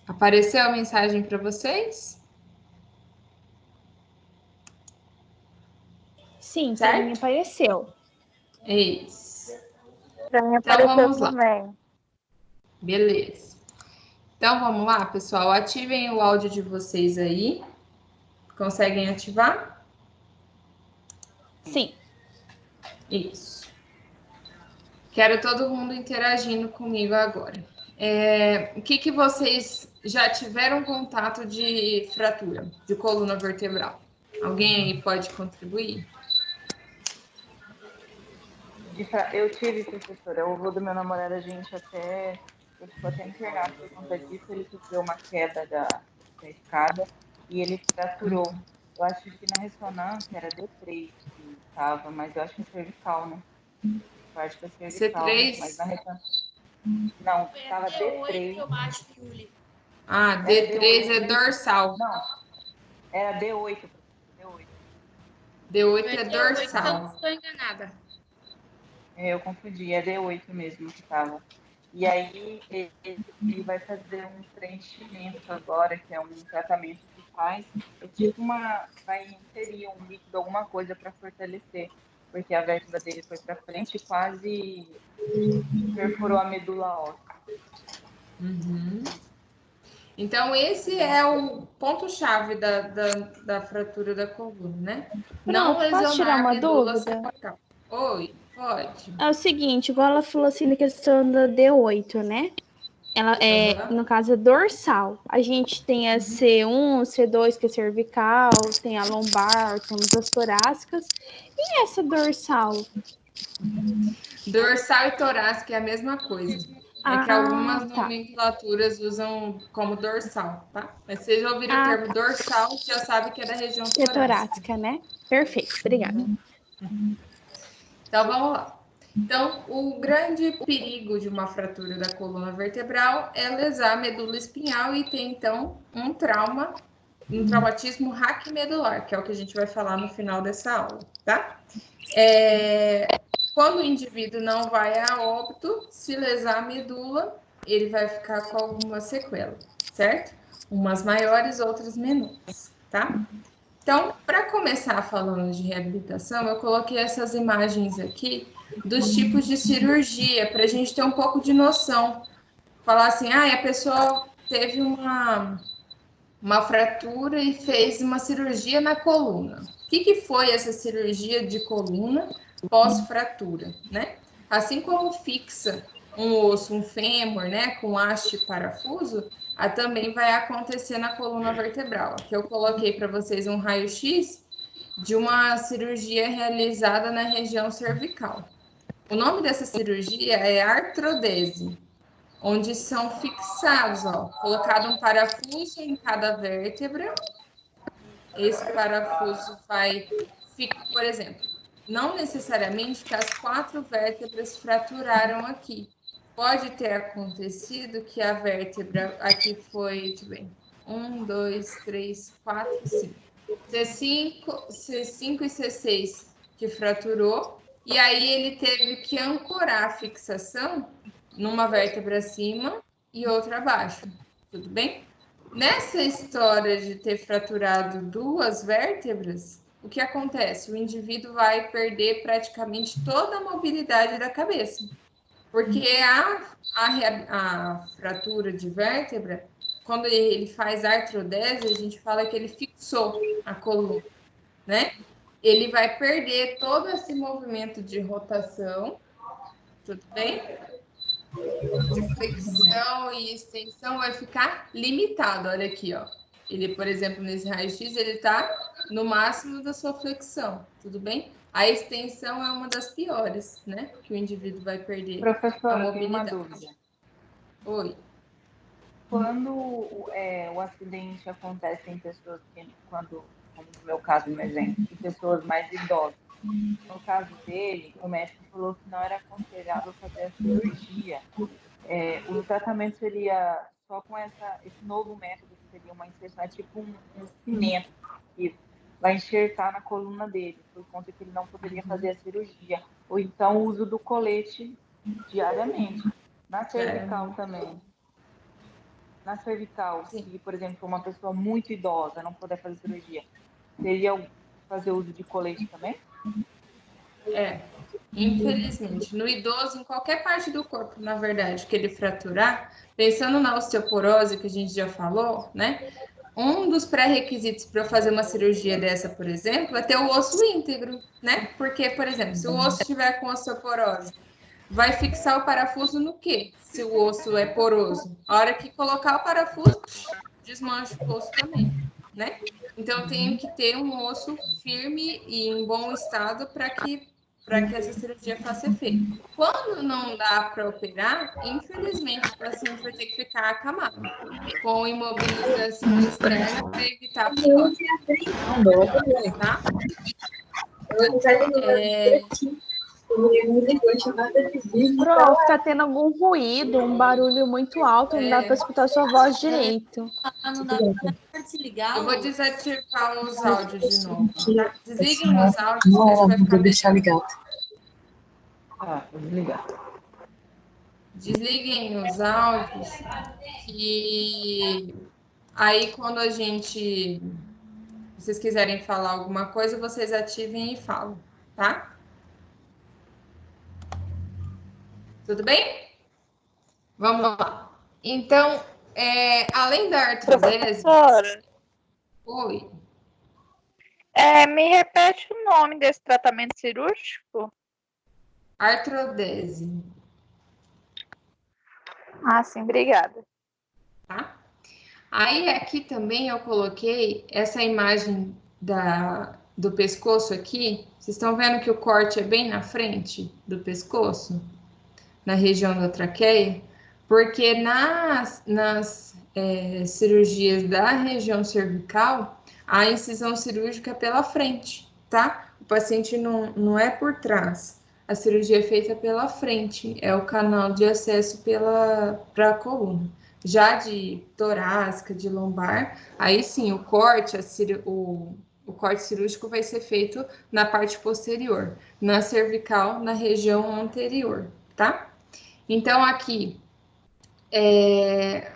Apareceu a mensagem para vocês? Sim, para mim Certo? apareceu. É isso. Para mim Então apareceu vamos lá. também. Beleza. Então vamos lá, pessoal. Ativem o áudio de vocês aí. Conseguem ativar? Sim. Isso. Quero todo mundo interagindo comigo agora. O que vocês já tiveram contato de fratura de coluna vertebral? Alguém aí pode contribuir? Eu tive, professora, o avô do meu namorado, ele ficou até internado por conta disso, ele sofreu uma queda da escada e ele fraturou. Eu acho que na ressonância era D3 que estava, mas eu acho que é cervical, né? Eu acho que é cervical, mas na C3? ressonância... Não, estava D3. Eu acho, Julie. Ah, Era D3 é D8. dorsal. Não, era D8, professora, D8. D8 é Eu dorsal. não estou enganada. Eu confundi, é D8 mesmo que estava. E aí ele vai fazer um preenchimento agora, que é um tratamento que faz, é tipo vai inserir um líquido, alguma coisa para fortalecer, porque a vértebra dele foi para frente e quase perfurou a medula óssea. Então, esse é o ponto-chave da fratura da coluna, né? Não Pronto, posso tirar lesionar a uma medula dúvida? cervical. Oi, pode. É o seguinte, igual ela falou assim na questão da D8, né? Ela é, Uhum. no caso, é dorsal. A gente tem a C1, C2, que é cervical, tem a lombar, temos as torácicas. E essa dorsal? Dorsal e torácica é a mesma coisa. É que Ah, algumas tá. nomenclaturas usam como dorsal, tá? Mas vocês já ouviram o Ah, termo tá. dorsal, já sabe que é da região Que é torácica. torácica, né? Perfeito, obrigada. Então, vamos lá. Então, o grande perigo de uma fratura da coluna vertebral é lesar a medula espinhal e ter, então, um traumatismo raquimedular, que é o que a gente vai falar no final dessa aula, tá? Quando o indivíduo não vai a óbito, se lesar a medula, ele vai ficar com alguma sequela, certo? Umas maiores, outras menores, tá? Então, para começar falando de reabilitação, eu coloquei essas imagens aqui dos tipos de cirurgia, para a gente ter um pouco de noção. Falar assim, a pessoa teve uma fratura e fez uma cirurgia na coluna. O que foi essa cirurgia de coluna pós-fratura, né? Assim como fixa um osso, um fêmur, né, com haste e parafuso, também vai acontecer na coluna vertebral. Aqui eu coloquei para vocês um raio-x de uma cirurgia realizada na região cervical. O nome dessa cirurgia é artrodese, onde são fixados, colocado um parafuso em cada vértebra. Esse parafuso vai, por exemplo, não necessariamente que as 4 vértebras fraturaram aqui. Pode ter acontecido que a vértebra aqui foi, deixa eu ver, 1, 2, 3, 4, 5. C5 e C6 que fraturou, e aí ele teve que ancorar a fixação numa vértebra acima e outra abaixo. Tudo bem? Nessa história de ter fraturado 2 vértebras, o que acontece? O indivíduo vai perder praticamente toda a mobilidade da cabeça, porque a fratura de vértebra, quando ele faz artrodese, a gente fala que ele fixou a coluna, né? Ele vai perder todo esse movimento de rotação, tudo bem? De flexão e extensão vai ficar limitado. Olha aqui, ó. Ele, por exemplo, nesse raio-x, ele está no máximo da sua flexão, tudo bem? A extensão é uma das piores, né? Que o indivíduo vai perder a Professora, eu tenho uma mobilidade. dúvida. Oi. Quando o acidente acontece em pessoas como no meu caso, no exemplo, em pessoas mais idosas, no caso dele, o médico falou que não era aconselhável fazer a cirurgia. O tratamento seria só com esse novo método, que seria uma inserção, é tipo um cimento que vai enxertar na coluna dele, por conta que ele não poderia fazer a cirurgia. Ou então o uso do colete diariamente. Na cervical também. na cervical, Sim. se, por exemplo, uma pessoa muito idosa não puder fazer cirurgia, teria fazer uso de colete também? Infelizmente. No idoso, em qualquer parte do corpo, na verdade, que ele fraturar, pensando na osteoporose, que a gente já falou, né? Um dos pré-requisitos para eu fazer uma cirurgia dessa, por exemplo, é ter o osso íntegro, né? Porque, por exemplo, se o osso estiver com osteoporose, vai fixar o parafuso no quê? Se o osso é poroso. A hora que colocar o parafuso, desmancha o osso também, né? Então, eu tenho que ter um osso firme e em bom estado para que essa cirurgia faça efeito. Quando não dá para operar, infelizmente, o paciente vai ter que ficar acamado com imobilização externa para evitar pior, tá? Pro, tá tendo algum ruído, um barulho muito alto, não dá para escutar sua voz direito. Não dá pra desligar. Eu vou desativar os áudios de novo, tá? Desliguem os áudios, que acho que vai ficar melhor. ligado. Vou desligar. Desliguem os áudios e aí quando vocês quiserem falar alguma coisa, vocês ativem e falam, tá? Tudo bem? Vamos lá. Então, além da artrodese... Professora, Oi. me repete o nome desse tratamento cirúrgico? Artrodese. Sim, obrigada. Tá? Aí aqui também eu coloquei essa imagem do pescoço aqui. Vocês estão vendo que o corte é bem na frente do pescoço, na região da traqueia, porque nas cirurgias da região cervical, a incisão cirúrgica é pela frente, tá? O paciente não é por trás. A cirurgia é feita pela frente, é o canal de acesso para a coluna. Já de torácica, de lombar, aí sim, o corte cirúrgico vai ser feito na parte posterior, na cervical, na região anterior, tá? Então, aqui,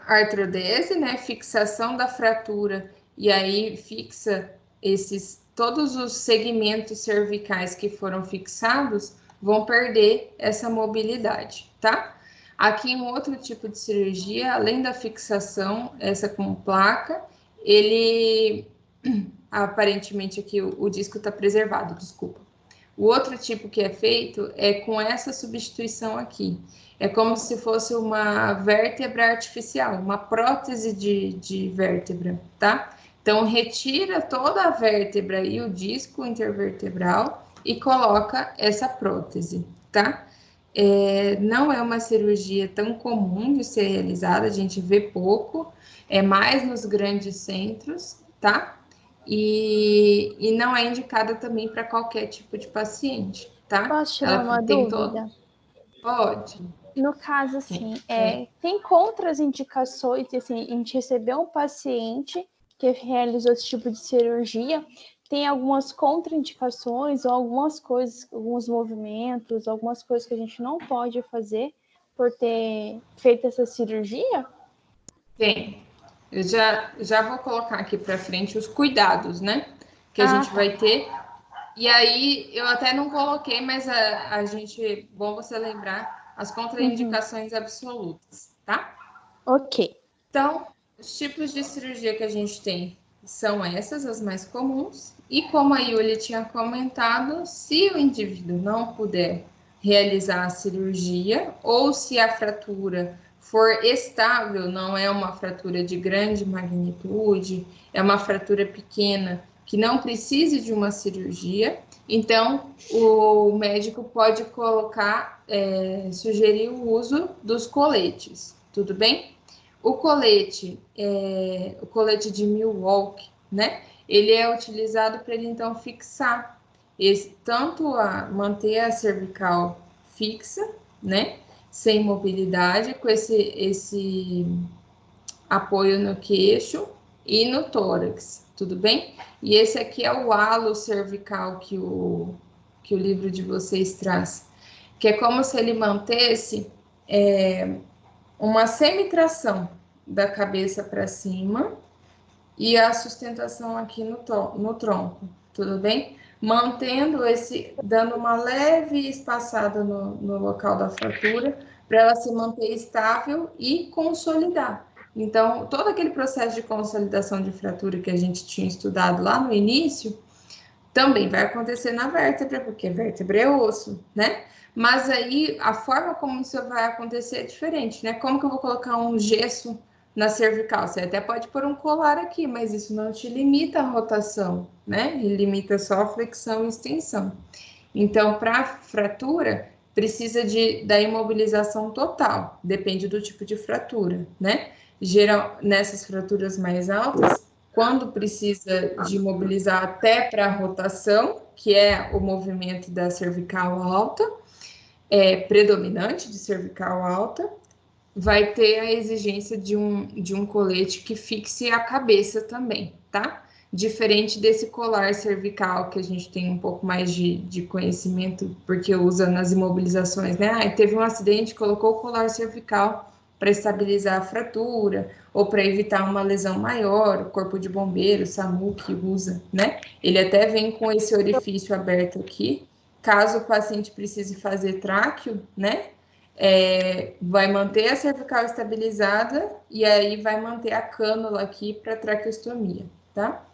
artrodese, né? Fixação da fratura, e aí fixa todos os segmentos cervicais que foram fixados vão perder essa mobilidade, tá? Aqui um outro tipo de cirurgia, além da fixação, essa com placa, ele aparentemente aqui o disco está preservado, desculpa. O outro tipo que é feito é com essa substituição aqui. É como se fosse uma vértebra artificial, uma prótese de vértebra, tá? Então, retira toda a vértebra e o disco intervertebral e coloca essa prótese, tá? Não é uma cirurgia tão comum de ser realizada, a gente vê pouco, é mais nos grandes centros, tá? E não é indicada também para qualquer tipo de paciente, tá? Posso tirar uma dúvida? Pode. No caso, assim, tem contraindicações, assim, a gente recebeu um paciente que realizou esse tipo de cirurgia, tem algumas contraindicações ou algumas coisas, alguns movimentos, algumas coisas que a gente não pode fazer por ter feito essa cirurgia? Tem. Eu já vou colocar aqui para frente os cuidados, né? Que a gente vai ter. E aí, eu até não coloquei, mas a gente, bom você lembrar, as contraindicações absolutas, tá? Ok. Então, os tipos de cirurgia que a gente tem são essas, as mais comuns. E como a Yuli tinha comentado, se o indivíduo não puder realizar a cirurgia, ou se a fratura for estável, não é uma fratura de grande magnitude, é uma fratura pequena, que não precise de uma cirurgia, então o médico pode sugerir o uso dos coletes, tudo bem? O colete de Milwaukee, né? Ele é utilizado para ele então fixar tanto manter a cervical fixa, né? Sem mobilidade, com esse apoio no queixo e no tórax, tudo bem? E esse aqui é o halo cervical que o livro de vocês traz, que é como se ele mantesse uma semitração da cabeça para cima e a sustentação aqui no tronco, tudo bem? Mantendo dando uma leve espaçada no local da fratura, para ela se manter estável e consolidar. Então, todo aquele processo de consolidação de fratura que a gente tinha estudado lá no início, também vai acontecer na vértebra, porque vértebra é osso, né? Mas aí, a forma como isso vai acontecer é diferente, né? Como que eu vou colocar um gesso na cervical? Você até pode pôr um colar aqui, mas isso não te limita a rotação, né? Ele limita só a flexão e extensão. Então, para fratura, precisa da imobilização total, depende do tipo de fratura, né? Nessas fraturas mais altas, quando precisa de imobilizar até para a rotação, que é o movimento da cervical alta, predominante de cervical alta, vai ter a exigência de um colete que fixe a cabeça também, tá? Diferente desse colar cervical, que a gente tem um pouco mais de conhecimento, porque usa nas imobilizações, né? Ah, teve um acidente, colocou o colar cervical para estabilizar a fratura, ou para evitar uma lesão maior, o corpo de bombeiro, SAMU que usa, né? Ele até vem com esse orifício aberto aqui, caso o paciente precise fazer tráqueo, né? Vai manter a cervical estabilizada e aí vai manter a cânula aqui para traqueostomia, tá?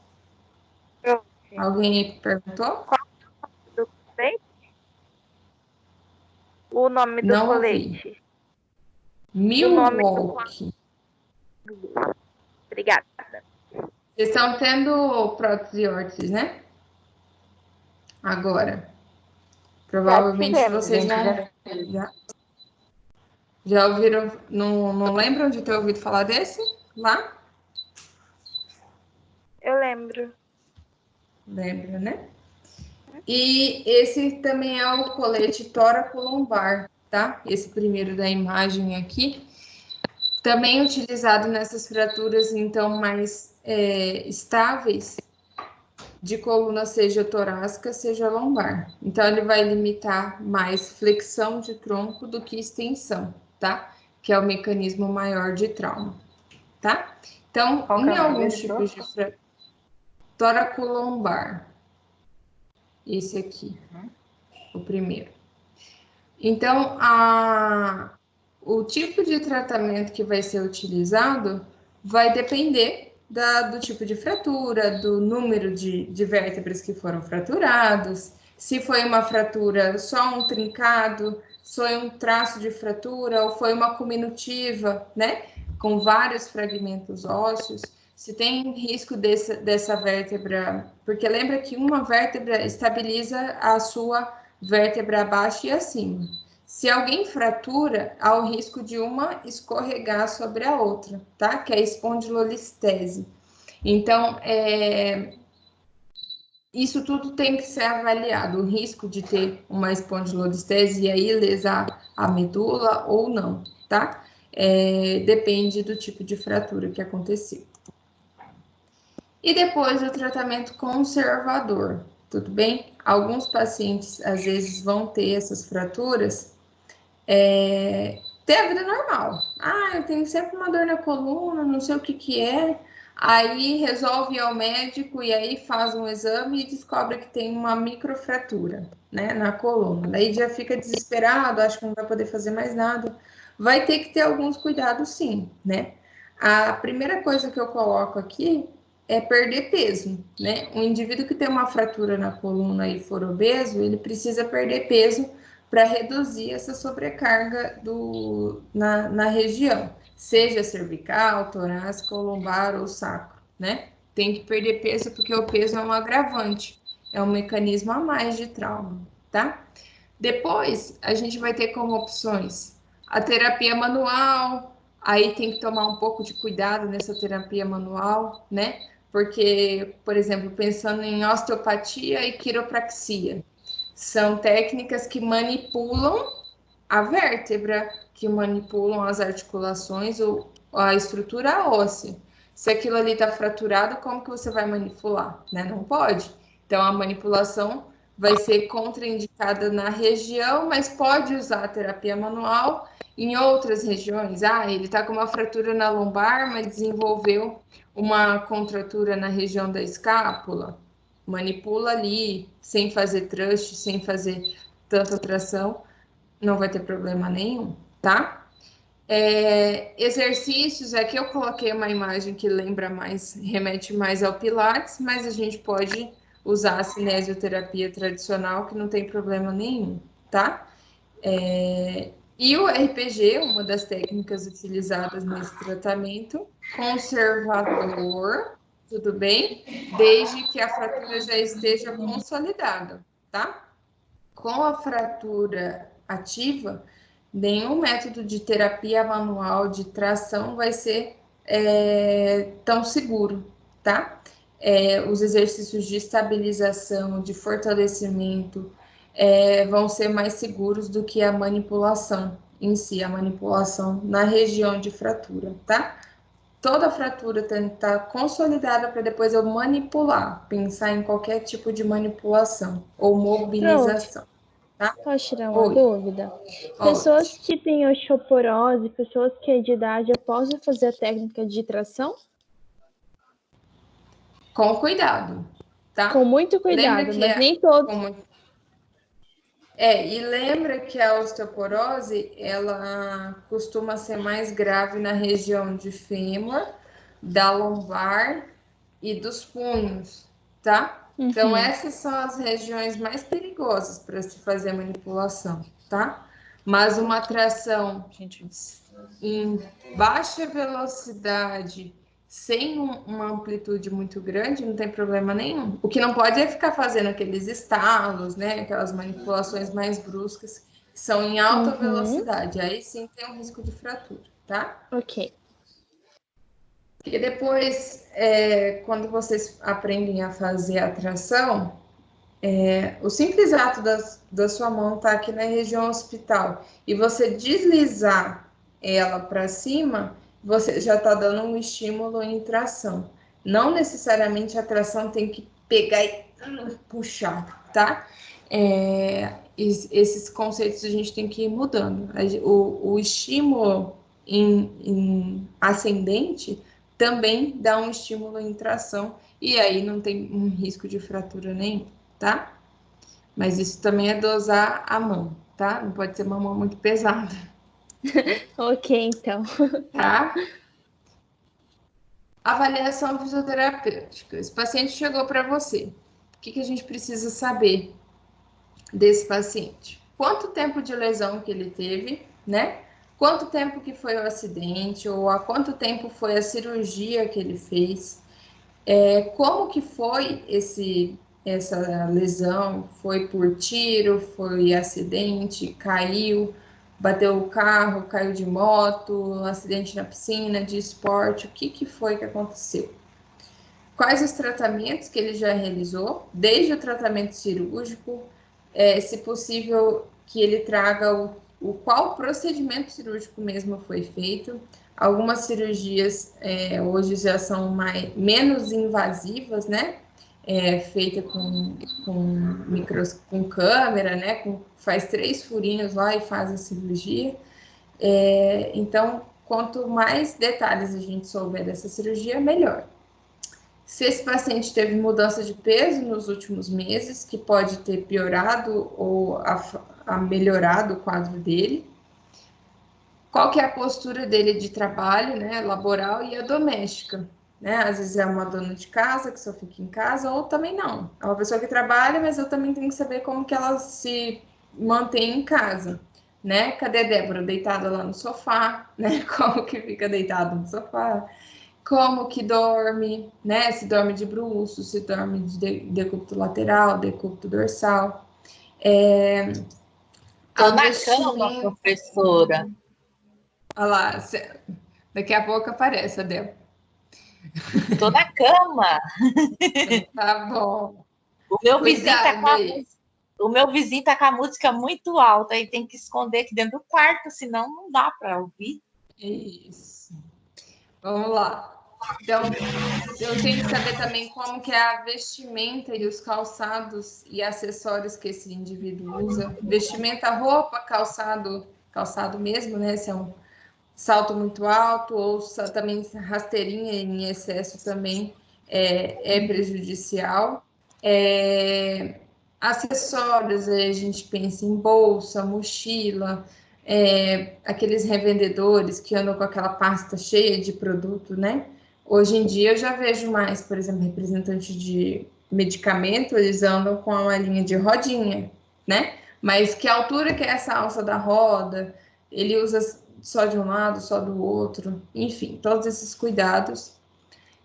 Alguém aí perguntou? O nome do Não colete. ouvi. Milwaukee. Obrigada. Vocês estão tendo prótese e órtese, né? Agora. Provavelmente tivemos, vocês já ouviram, não lembram de ter ouvido falar desse lá? Eu lembro. Lembra, né? E esse também é o colete tóraco-lombar, tá? Esse primeiro da imagem aqui. Também utilizado nessas fraturas, então, mais estáveis de coluna, seja torácica, seja lombar. Então, ele vai limitar mais flexão de tronco do que extensão, tá? Que é o mecanismo maior de trauma, tá? Então, em alguns tipos de fratura, tóraco-lombar. Esse aqui, o primeiro. Então, o tipo de tratamento que vai ser utilizado vai depender do tipo de fratura, do número de vértebras que foram fraturados, se foi uma fratura só um trincado, foi um traço de fratura ou foi uma cominutiva, né? Com vários fragmentos ósseos. Se tem risco dessa vértebra, porque lembra que uma vértebra estabiliza a sua vértebra abaixo e acima. Se alguém fratura, há o risco de uma escorregar sobre a outra, tá? Que é a espondilolistese. Então, isso tudo tem que ser avaliado, o risco de ter uma espondilolistese e aí lesar a medula ou não, tá? Depende do tipo de fratura que aconteceu. E depois o tratamento conservador, tudo bem? Alguns pacientes, às vezes, vão ter essas fraturas, ter a vida normal. Ah, eu tenho sempre uma dor na coluna, não sei o que é. Aí resolve ir ao médico e aí faz um exame e descobre que tem uma microfratura, né, na coluna. Daí já fica desesperado, acha que não vai poder fazer mais nada. Vai ter que ter alguns cuidados, sim, né? A primeira coisa que eu coloco aqui é perder peso, né? Um indivíduo que tem uma fratura na coluna e for obeso, ele precisa perder peso para reduzir essa sobrecarga na região, seja cervical, torácica, lombar ou sacro, né? Tem que perder peso porque o peso é um agravante, é um mecanismo a mais de trauma, tá? Depois, a gente vai ter como opções a terapia manual, aí tem que tomar um pouco de cuidado nessa terapia manual, né? Porque, por exemplo, pensando em osteopatia e quiropraxia, são técnicas que manipulam a vértebra, que manipulam as articulações ou a estrutura óssea. Se aquilo ali está fraturado, como que você vai manipular? Né? Não pode. Então, a manipulação vai ser contraindicada na região, mas pode usar a terapia manual em outras regiões. Ah, ele está com uma fratura na lombar, mas desenvolveu uma contratura na região da escápula. Manipula ali, sem fazer thrust, sem fazer tanta tração, não vai ter problema nenhum, tá? Exercícios, aqui eu coloquei uma imagem que lembra mais, remete mais ao Pilates, mas a gente pode usar a cinesioterapia tradicional, que não tem problema nenhum, tá? E o RPG, uma das técnicas utilizadas nesse tratamento, conservador, tudo bem? Desde que a fratura já esteja consolidada, tá? Com a fratura ativa, nenhum método de terapia manual de tração vai ser tão seguro, tá? Os exercícios de estabilização, de fortalecimento, vão ser mais seguros do que a manipulação em si, a manipulação na região de fratura, tá? Toda fratura tem que estar consolidada para depois eu manipular, pensar em qualquer tipo de manipulação ou mobilização. Tá? Posso tirar uma Oi. dúvida? Pessoas que têm osteoporose, pessoas que é de idade, eu posso fazer a técnica de tração? Com cuidado, tá? Com muito cuidado, mas nem todos. E lembra que a osteoporose, ela costuma ser mais grave na região de fêmur, da lombar e dos punhos, tá? Então, essas são as regiões mais perigosas para se fazer manipulação, tá? Mas uma tração em baixa velocidade, sem uma amplitude muito grande, não tem problema nenhum. O que não pode é ficar fazendo aqueles estalos, né? Aquelas manipulações mais bruscas, que são em alta velocidade. Aí sim tem um risco de fratura, tá? Ok. E depois, quando vocês aprendem a fazer a tração, o simples ato da sua mão estar aqui na região occipital e você deslizar ela para cima, você já está dando um estímulo em tração. Não necessariamente a tração tem que pegar e puxar, tá? Esses conceitos a gente tem que ir mudando. O estímulo em ascendente também dá um estímulo em tração e aí não tem um risco de fratura nenhum, tá? Mas isso também é dosar a mão, tá? Não pode ser uma mão muito pesada. Ok, então. Tá? Avaliação fisioterapêutica. Esse paciente chegou para você. O que a gente precisa saber desse paciente? Quanto tempo de lesão que ele teve, né? Quanto tempo que foi o acidente, ou há quanto tempo foi a cirurgia que ele fez? Como que foi essa lesão? Foi por tiro, foi acidente, caiu, bateu o carro, caiu de moto, acidente na piscina, de esporte, o que foi que aconteceu? Quais os tratamentos que ele já realizou, desde o tratamento cirúrgico, se possível que ele traga qual procedimento cirúrgico mesmo foi feito. Algumas cirurgias hoje já são menos invasivas, né? Feita com câmera, né? Faz 3 furinhos lá e faz a cirurgia. Então, quanto mais detalhes a gente souber dessa cirurgia, melhor. Se esse paciente teve mudança de peso nos últimos meses, que pode ter piorado ou melhorado o quadro dele. Qual que é a postura dele de trabalho, né, laboral e a doméstica, né? Às vezes é uma dona de casa que só fica em casa, ou também não. É uma pessoa que trabalha, mas eu também tenho que saber como que ela se mantém em casa, né? Cadê a Débora? Deitada lá no sofá, né? Como que fica deitado no sofá? Como que dorme, né? Se dorme de bruços, se dorme de decúbito lateral, decúbito dorsal. Tô na cama, professora. Olha lá, daqui a pouco aparece a Débora. Tô na cama. Tá bom. O meu vizinho tá com a música muito alta e tem que esconder aqui dentro do quarto, senão não dá para ouvir. Isso. Vamos lá. Então, eu tenho que saber também como que é a vestimenta e os calçados e acessórios que esse indivíduo usa. Vestimenta, roupa, calçado mesmo, né? Se é um salto muito alto ou também rasteirinha em excesso também é prejudicial. Acessórios, a gente pensa em bolsa, mochila, aqueles revendedores que andam com aquela pasta cheia de produto, né? Hoje em dia eu já vejo mais, por exemplo, representante de medicamento, eles andam com uma linha de rodinha, né? Mas que altura que é essa alça da roda? Ele usa só de um lado, só do outro, enfim, todos esses cuidados.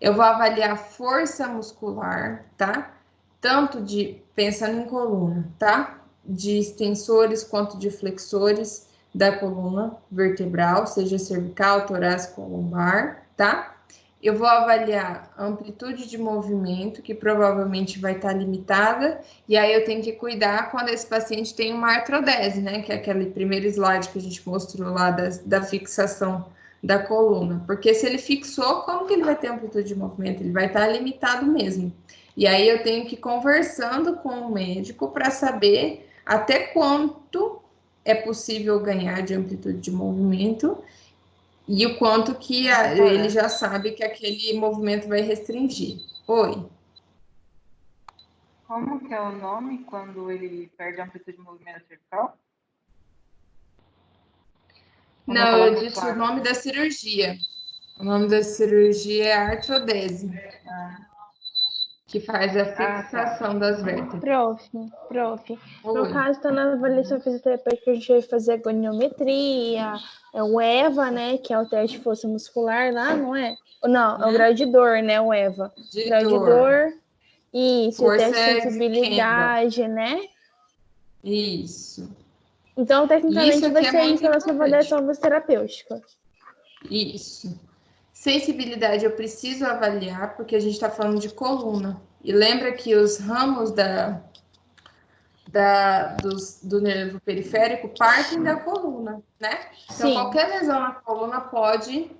Eu vou avaliar força muscular, tá? Tanto de, pensando em coluna, tá? De extensores quanto de flexores da coluna vertebral, seja cervical, torácica ou lombar, tá? Eu vou avaliar a amplitude de movimento, que provavelmente vai estar limitada, e aí eu tenho que cuidar quando esse paciente tem uma artrodese, né? Que é aquele primeiro slide que a gente mostrou lá da fixação da coluna. Porque se ele fixou, como que ele vai ter amplitude de movimento? Ele vai estar limitado mesmo. E aí eu tenho que ir conversando com o médico para saber até quanto é possível ganhar de amplitude de movimento e o quanto que ele já sabe que aquele movimento vai restringir. Oi. Como que é o nome quando ele perde a amplitude de movimento cervical? Não, eu disse o nome da cirurgia. O nome da cirurgia é artrodese, que faz a fixação das vértebras. Prof. Oi. No caso, está na avaliação fisioterapêutica, a gente vai fazer a goniometria, o EVA, né, que é o teste de força muscular lá, não é? Não, é o grau de dor, né, o EVA. Grau de dor. Isso, o teste de sensibilidade, né? Isso. Então, tecnicamente, vai ser isso a nossa avaliação terapêutica. Isso. Sensibilidade eu preciso avaliar, porque a gente está falando de coluna. E lembra que os ramos do nervo periférico partem da coluna, né? Então, Sim. qualquer lesão na coluna pode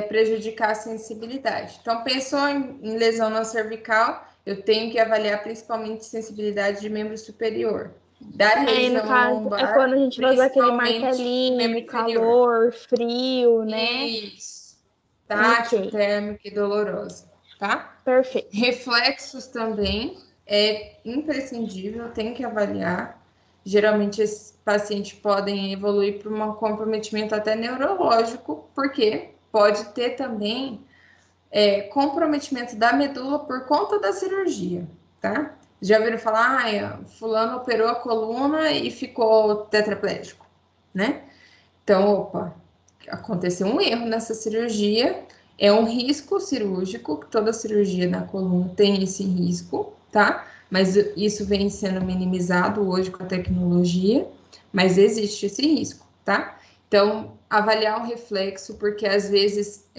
prejudicar a sensibilidade. Então, pensou em lesão na cervical, eu tenho que avaliar principalmente sensibilidade de membro superior. Da região no caso, lombar, é quando a gente vai usar aquele martelinho, calor, frio, né? Isso. Tátil, térmica e dolorosa, tá? Perfeito. Reflexos também é imprescindível, tem que avaliar. Geralmente, esses pacientes podem evoluir para um comprometimento até neurológico, porque pode ter também comprometimento da medula por conta da cirurgia, tá? Já ouviram falar, fulano operou a coluna e ficou tetraplégico, né? Então, opa, aconteceu um erro nessa cirurgia, é um risco cirúrgico, toda cirurgia na coluna tem esse risco, tá? Mas isso vem sendo minimizado hoje com a tecnologia, mas existe esse risco, tá? Então, avaliar o reflexo, porque às vezes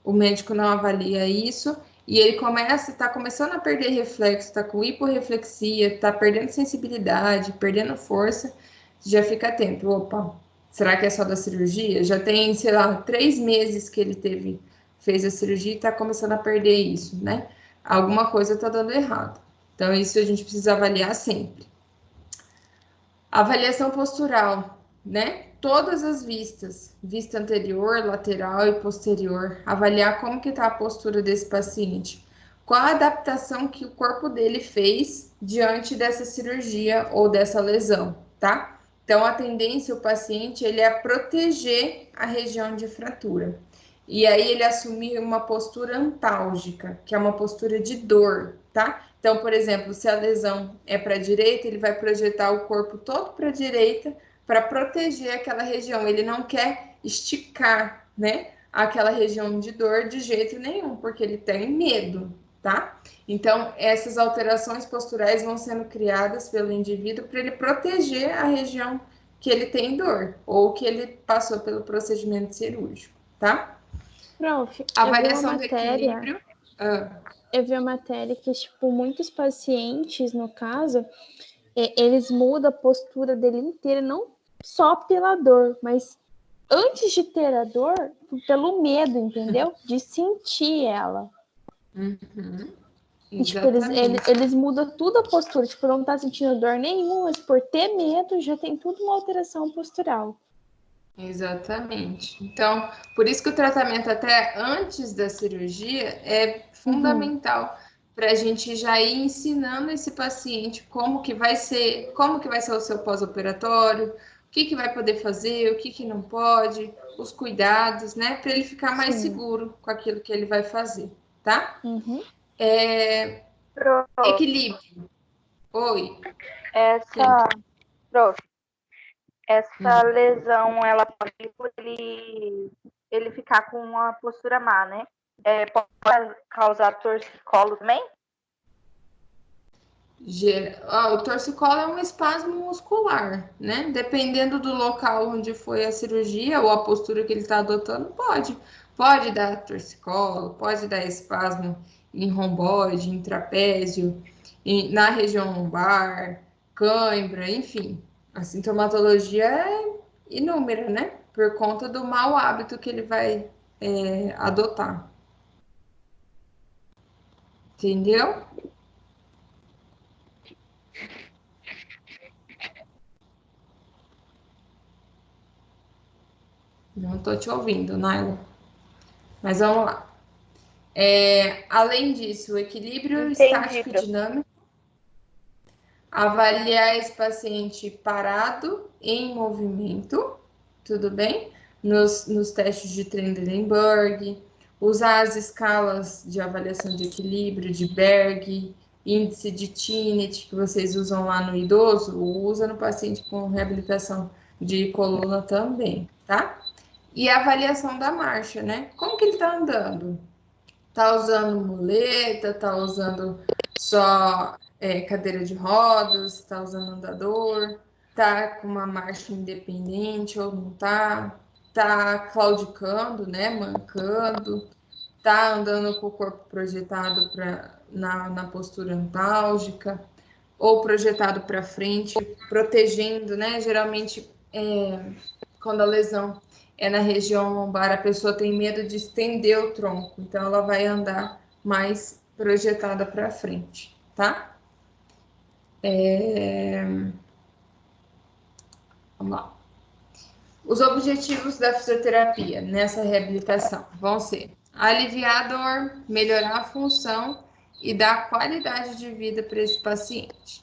o médico não avalia isso e ele tá começando a perder reflexo, tá com hiporreflexia, tá perdendo sensibilidade, perdendo força, já fica atento, opa, será que é só da cirurgia? Já tem, sei lá, 3 meses que ele fez a cirurgia e está começando a perder isso, né? Alguma coisa está dando errado. Então, isso a gente precisa avaliar sempre. Avaliação postural, né? Todas as vistas, vista anterior, lateral e posterior. Avaliar como que está a postura desse paciente. Qual a adaptação que o corpo dele fez diante dessa cirurgia ou dessa lesão, tá? Então, a tendência, o paciente, ele é proteger a região de fratura. E aí, ele assumir uma postura antálgica, que é uma postura de dor, tá? Então, por exemplo, se a lesão é para a direita, ele vai projetar o corpo todo para a direita para proteger aquela região. Ele não quer esticar, né, aquela região de dor de jeito nenhum, porque ele tem medo, tá? Então, essas alterações posturais vão sendo criadas pelo indivíduo para ele proteger a região que ele tem dor ou que ele passou pelo procedimento cirúrgico, tá? Prof, avaliação do equilíbrio. Eu vi a matéria que, tipo, muitos pacientes, no caso, eles mudam a postura dele inteira, não só pela dor, mas antes de ter a dor, pelo medo, entendeu? De sentir ela. Uhum. E, tipo, eles mudam tudo a postura. Tipo, não tá sentindo dor nenhuma, mas por ter medo já tem tudo uma alteração postural. Exatamente. Então, por isso que o tratamento até antes da cirurgia é fundamental para a gente já ir ensinando esse paciente como que vai ser o seu pós-operatório, o que que vai poder fazer, o que que não pode, os cuidados, né? Para ele ficar mais seguro com aquilo que ele vai fazer, tá? Prof, Equilíbrio. Oi. essa, prof, essa Sim. lesão, ela pode por ele ficar com uma postura má, né? Pode causar torcicolo também? O torcicolo é um espasmo muscular, né? Dependendo do local onde foi a cirurgia ou a postura que ele está adotando, pode dar torcicolo, pode dar espasmo em romboide, em trapézio, na região lombar, cãibra, enfim. A sintomatologia é inúmera, né? Por conta do mau hábito que ele vai adotar. Entendeu? Não estou te ouvindo, Naila. Mas vamos lá. Além disso, o equilíbrio Entendi, estático e prof. dinâmico, avaliar esse paciente parado em movimento, tudo bem? Nos testes de Trendelenburg, usar as escalas de avaliação de equilíbrio de Berg, índice de Tinnett, que vocês usam lá no idoso, usa no paciente com reabilitação de coluna também, tá? E a avaliação da marcha, né? Como que ele tá andando? Tá usando muleta, tá usando só cadeira de rodas, tá usando andador, tá com uma marcha independente ou não tá claudicando, né, mancando, tá andando com o corpo projetado na postura antálgica ou projetado para frente, protegendo, né, geralmente quando a lesão é na região lombar, a pessoa tem medo de estender o tronco, então ela vai andar mais projetada para frente, tá? Vamos lá. Os objetivos da fisioterapia nessa reabilitação vão ser aliviar a dor, melhorar a função e dar qualidade de vida para esse paciente.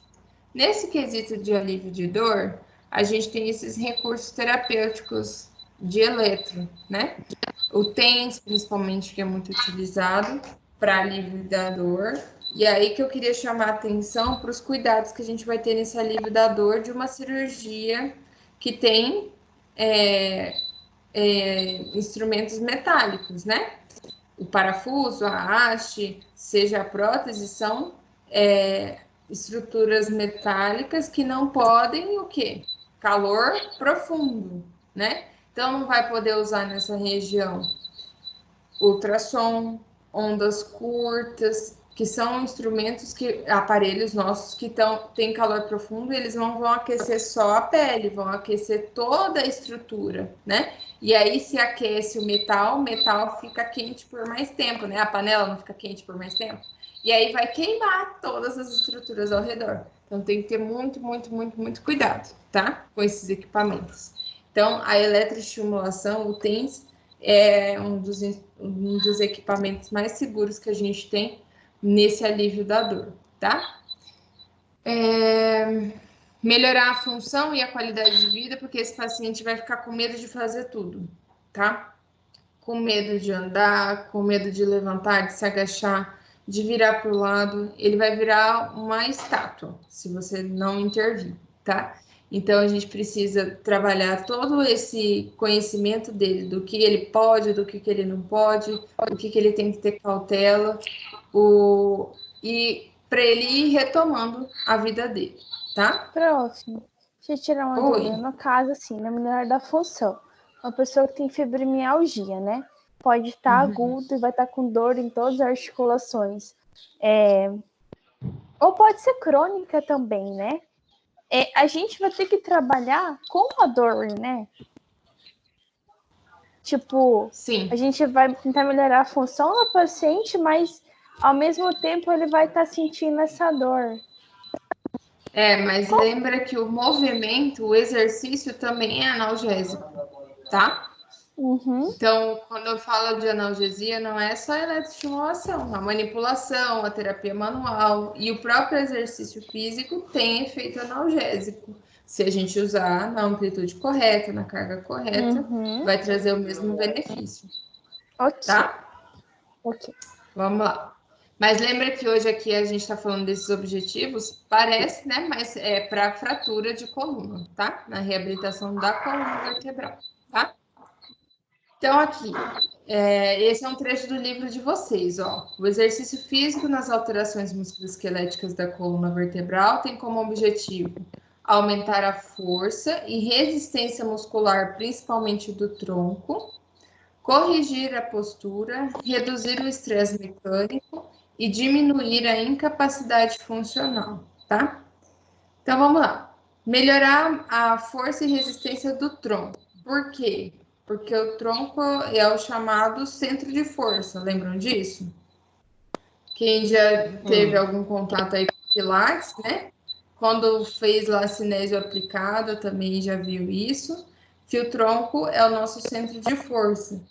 Nesse quesito de alívio de dor, a gente tem esses recursos terapêuticos de eletro, né? O TENS, principalmente, que é muito utilizado para alívio da dor. E aí que eu queria chamar a atenção para os cuidados que a gente vai ter nesse alívio da dor de uma cirurgia que tem instrumentos metálicos, né? O parafuso, a haste, seja a prótese, são estruturas metálicas que não podem o quê? Calor profundo, né? Então não vai poder usar nessa região ultrassom, ondas curtas, que são instrumentos aparelhos nossos que têm calor profundo, eles não vão aquecer só a pele, vão aquecer toda a estrutura, né? E aí, se aquece o metal fica quente por mais tempo, né? A panela não fica quente por mais tempo. E aí vai queimar todas as estruturas ao redor. Então tem que ter muito, muito, muito, muito cuidado, tá? Com esses equipamentos. Então, a eletroestimulação, o TENS, é um dos equipamentos mais seguros que a gente tem nesse alívio da dor, tá? Melhorar a função e a qualidade de vida, porque esse paciente vai ficar com medo de fazer tudo, tá? Com medo de andar, com medo de levantar, de se agachar, de virar para o lado. Ele vai virar uma estátua, se você não intervir, tá? Então, a gente precisa trabalhar todo esse conhecimento dele, do que ele pode, do que ele não pode, o que ele tem que ter cautela, e para ele ir retomando a vida dele, tá? Próximo. Deixa eu tirar uma Oi. dúvida. No caso, assim, na melhor da função, uma pessoa que tem fibromialgia, né? Pode estar agudo e vai estar com dor em todas as articulações. Ou pode ser crônica também, né? A gente vai ter que trabalhar com a dor, né? Tipo, Sim. a gente vai tentar melhorar a função do paciente, mas ao mesmo tempo ele vai estar sentindo essa dor. Mas lembra que o movimento, o exercício também é analgésico, tá? Uhum. Então, quando eu falo de analgesia, não é só a eletroestimulação, a manipulação, a terapia manual e o próprio exercício físico tem efeito analgésico. Se a gente usar na amplitude correta, na carga correta, vai trazer o mesmo benefício. Tá? Ok. Vamos lá. Mas lembra que hoje aqui a gente está falando desses objetivos? Parece, né? Mas é para fratura de coluna, tá? Na reabilitação da coluna vertebral, tá? Então, aqui, esse é um trecho do livro de vocês, ó. O exercício físico nas alterações musculoesqueléticas da coluna vertebral tem como objetivo aumentar a força e resistência muscular, principalmente do tronco, corrigir a postura, reduzir o estresse mecânico e diminuir a incapacidade funcional, tá? Então, vamos lá. Melhorar a força e resistência do tronco. Por quê? Porque o tronco é o chamado centro de força, lembram disso? Quem já teve algum contato aí com Pilates, né? Quando fez lá cinésio aplicada, também já viu isso, que o tronco é o nosso centro de força.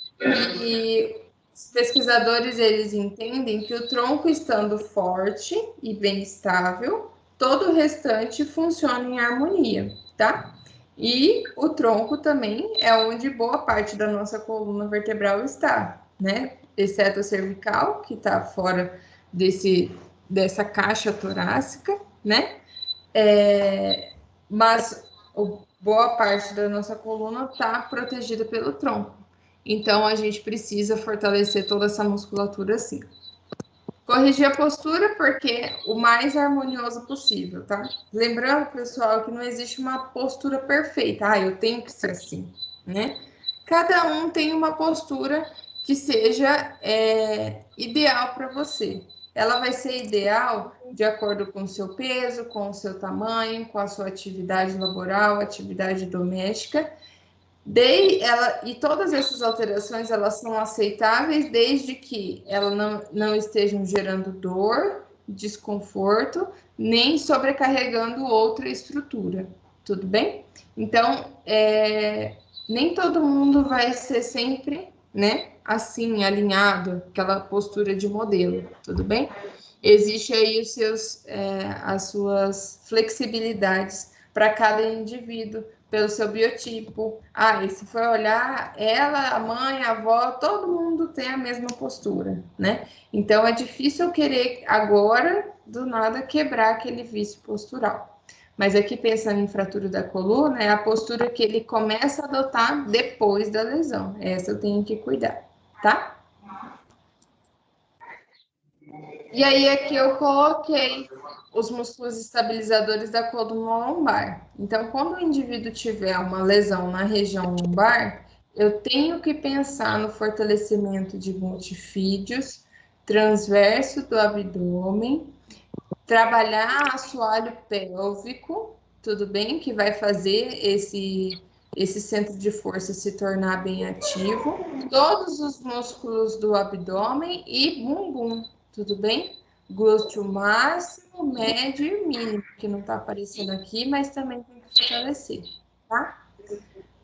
E os pesquisadores, eles entendem que o tronco estando forte e bem estável, todo o restante funciona em harmonia, tá? E o tronco também é onde boa parte da nossa coluna vertebral está, né? Exceto a cervical, que está fora dessa caixa torácica, né? Mas boa parte da nossa coluna está protegida pelo tronco. Então, a gente precisa fortalecer toda essa musculatura assim. Corrigir a postura, porque o mais harmonioso possível, tá? Lembrando, pessoal, que não existe uma postura perfeita. Ah, eu tenho que ser assim, né? Cada um tem uma postura que seja ideal para você. Ela vai ser ideal de acordo com o seu peso, com o seu tamanho, com a sua atividade laboral, atividade doméstica. E todas essas alterações, elas são aceitáveis desde que elas não estejam gerando dor, desconforto, nem sobrecarregando outra estrutura, tudo bem? Então, nem todo mundo vai ser sempre, né, assim, alinhado, aquela postura de modelo, tudo bem? Existe aí as suas flexibilidades para cada indivíduo, pelo seu biotipo. E se for olhar, ela, a mãe, a avó, todo mundo tem a mesma postura, né? Então, é difícil eu querer agora, do nada, quebrar aquele vício postural. Mas aqui, pensando em fratura da coluna, é a postura que ele começa a adotar depois da lesão. Essa eu tenho que cuidar, tá? E aí, aqui eu coloquei os músculos estabilizadores da coluna lombar. Então, quando o indivíduo tiver uma lesão na região lombar, eu tenho que pensar no fortalecimento de multifídios, transverso do abdômen, trabalhar assoalho pélvico, tudo bem? Que vai fazer esse centro de força se tornar bem ativo. Todos os músculos do abdômen e bumbum, tudo bem? Glúteo máximo, médio e mínimo, que não está aparecendo aqui, mas também tem que fortalecer, tá?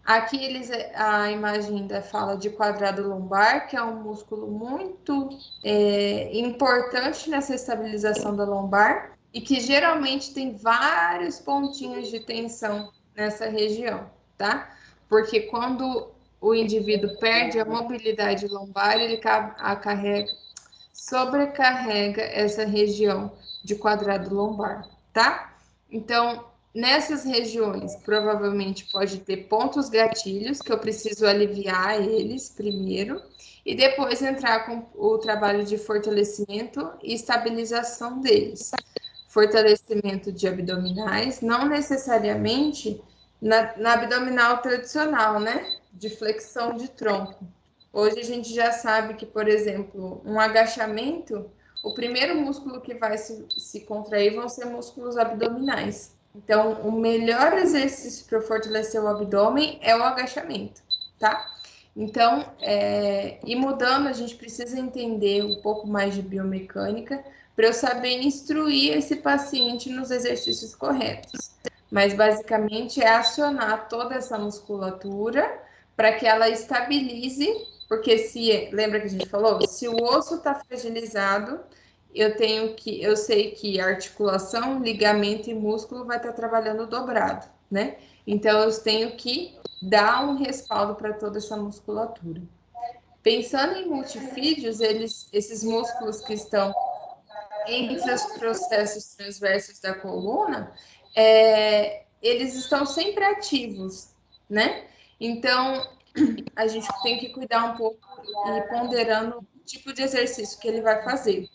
Aqui a imagem ainda fala de quadrado lombar, que é um músculo muito importante nessa estabilização da lombar e que geralmente tem vários pontinhos de tensão nessa região, tá? Porque quando o indivíduo perde a mobilidade lombar, ele sobrecarrega essa região de quadrado lombar, tá? Então, nessas regiões, provavelmente pode ter pontos gatilhos que eu preciso aliviar eles primeiro e depois entrar com o trabalho de fortalecimento e estabilização deles. Fortalecimento de abdominais, não necessariamente na abdominal tradicional, né? De flexão de tronco. Hoje a gente já sabe que, por exemplo, um agachamento, o primeiro músculo que vai se contrair vão ser músculos abdominais. Então, o melhor exercício para fortalecer o abdômen é o agachamento, tá? Então, e mudando, a gente precisa entender um pouco mais de biomecânica para eu saber instruir esse paciente nos exercícios corretos. Mas, basicamente, é acionar toda essa musculatura para que ela estabilize, porque lembra que a gente falou? Se o osso está fragilizado, eu sei que articulação, ligamento e músculo vai estar trabalhando dobrado, né? Então, eu tenho que dar um respaldo para toda essa musculatura. Pensando em multifídeos, esses músculos que estão entre os processos transversos da coluna, eles estão sempre ativos, né? Então, a gente tem que cuidar um pouco e ponderando o tipo de exercício que ele vai fazer.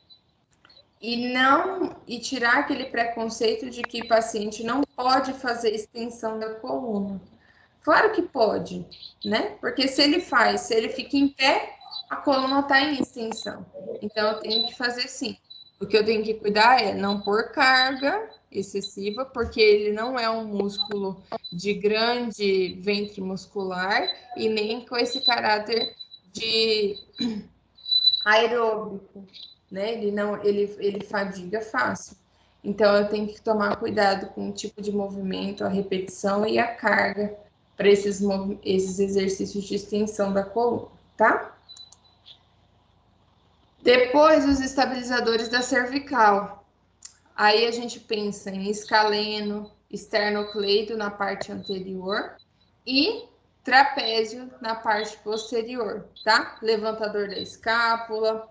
E tirar aquele preconceito de que o paciente não pode fazer extensão da coluna. Claro que pode, né? Porque se ele fica em pé, a coluna está em extensão. Então, eu tenho que fazer sim. O que eu tenho que cuidar é não pôr carga excessiva, porque ele não é um músculo de grande ventre muscular e nem com esse caráter de aeróbico, né? Ele fadiga fácil. Então, eu tenho que tomar cuidado com o tipo de movimento, a repetição e a carga para esses exercícios de extensão da coluna, tá? Depois, os estabilizadores da cervical. Aí a gente pensa em escaleno, esternocleido na parte anterior e trapézio na parte posterior, tá? Levantador da escápula,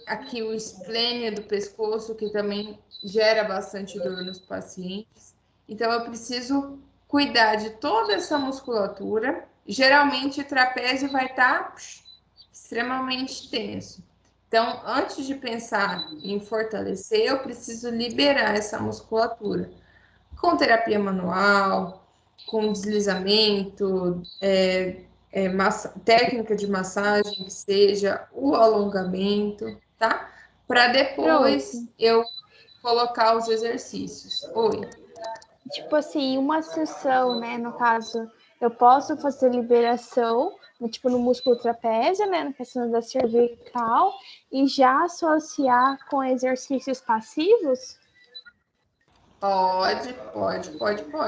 aqui o esplênio do pescoço, que também gera bastante dor nos pacientes. Então, eu preciso cuidar de toda essa musculatura. Geralmente, o trapézio vai estar extremamente tenso. Então, antes de pensar em fortalecer, eu preciso liberar essa musculatura. Com terapia manual, com deslizamento, técnica de massagem, que seja o alongamento, tá? Para depois eu colocar os exercícios. Oi. Tipo assim, uma sessão, né? No caso, eu posso fazer liberação, tipo no músculo trapézio, né? Na questão da cervical, e já associar com exercícios passivos? Pode,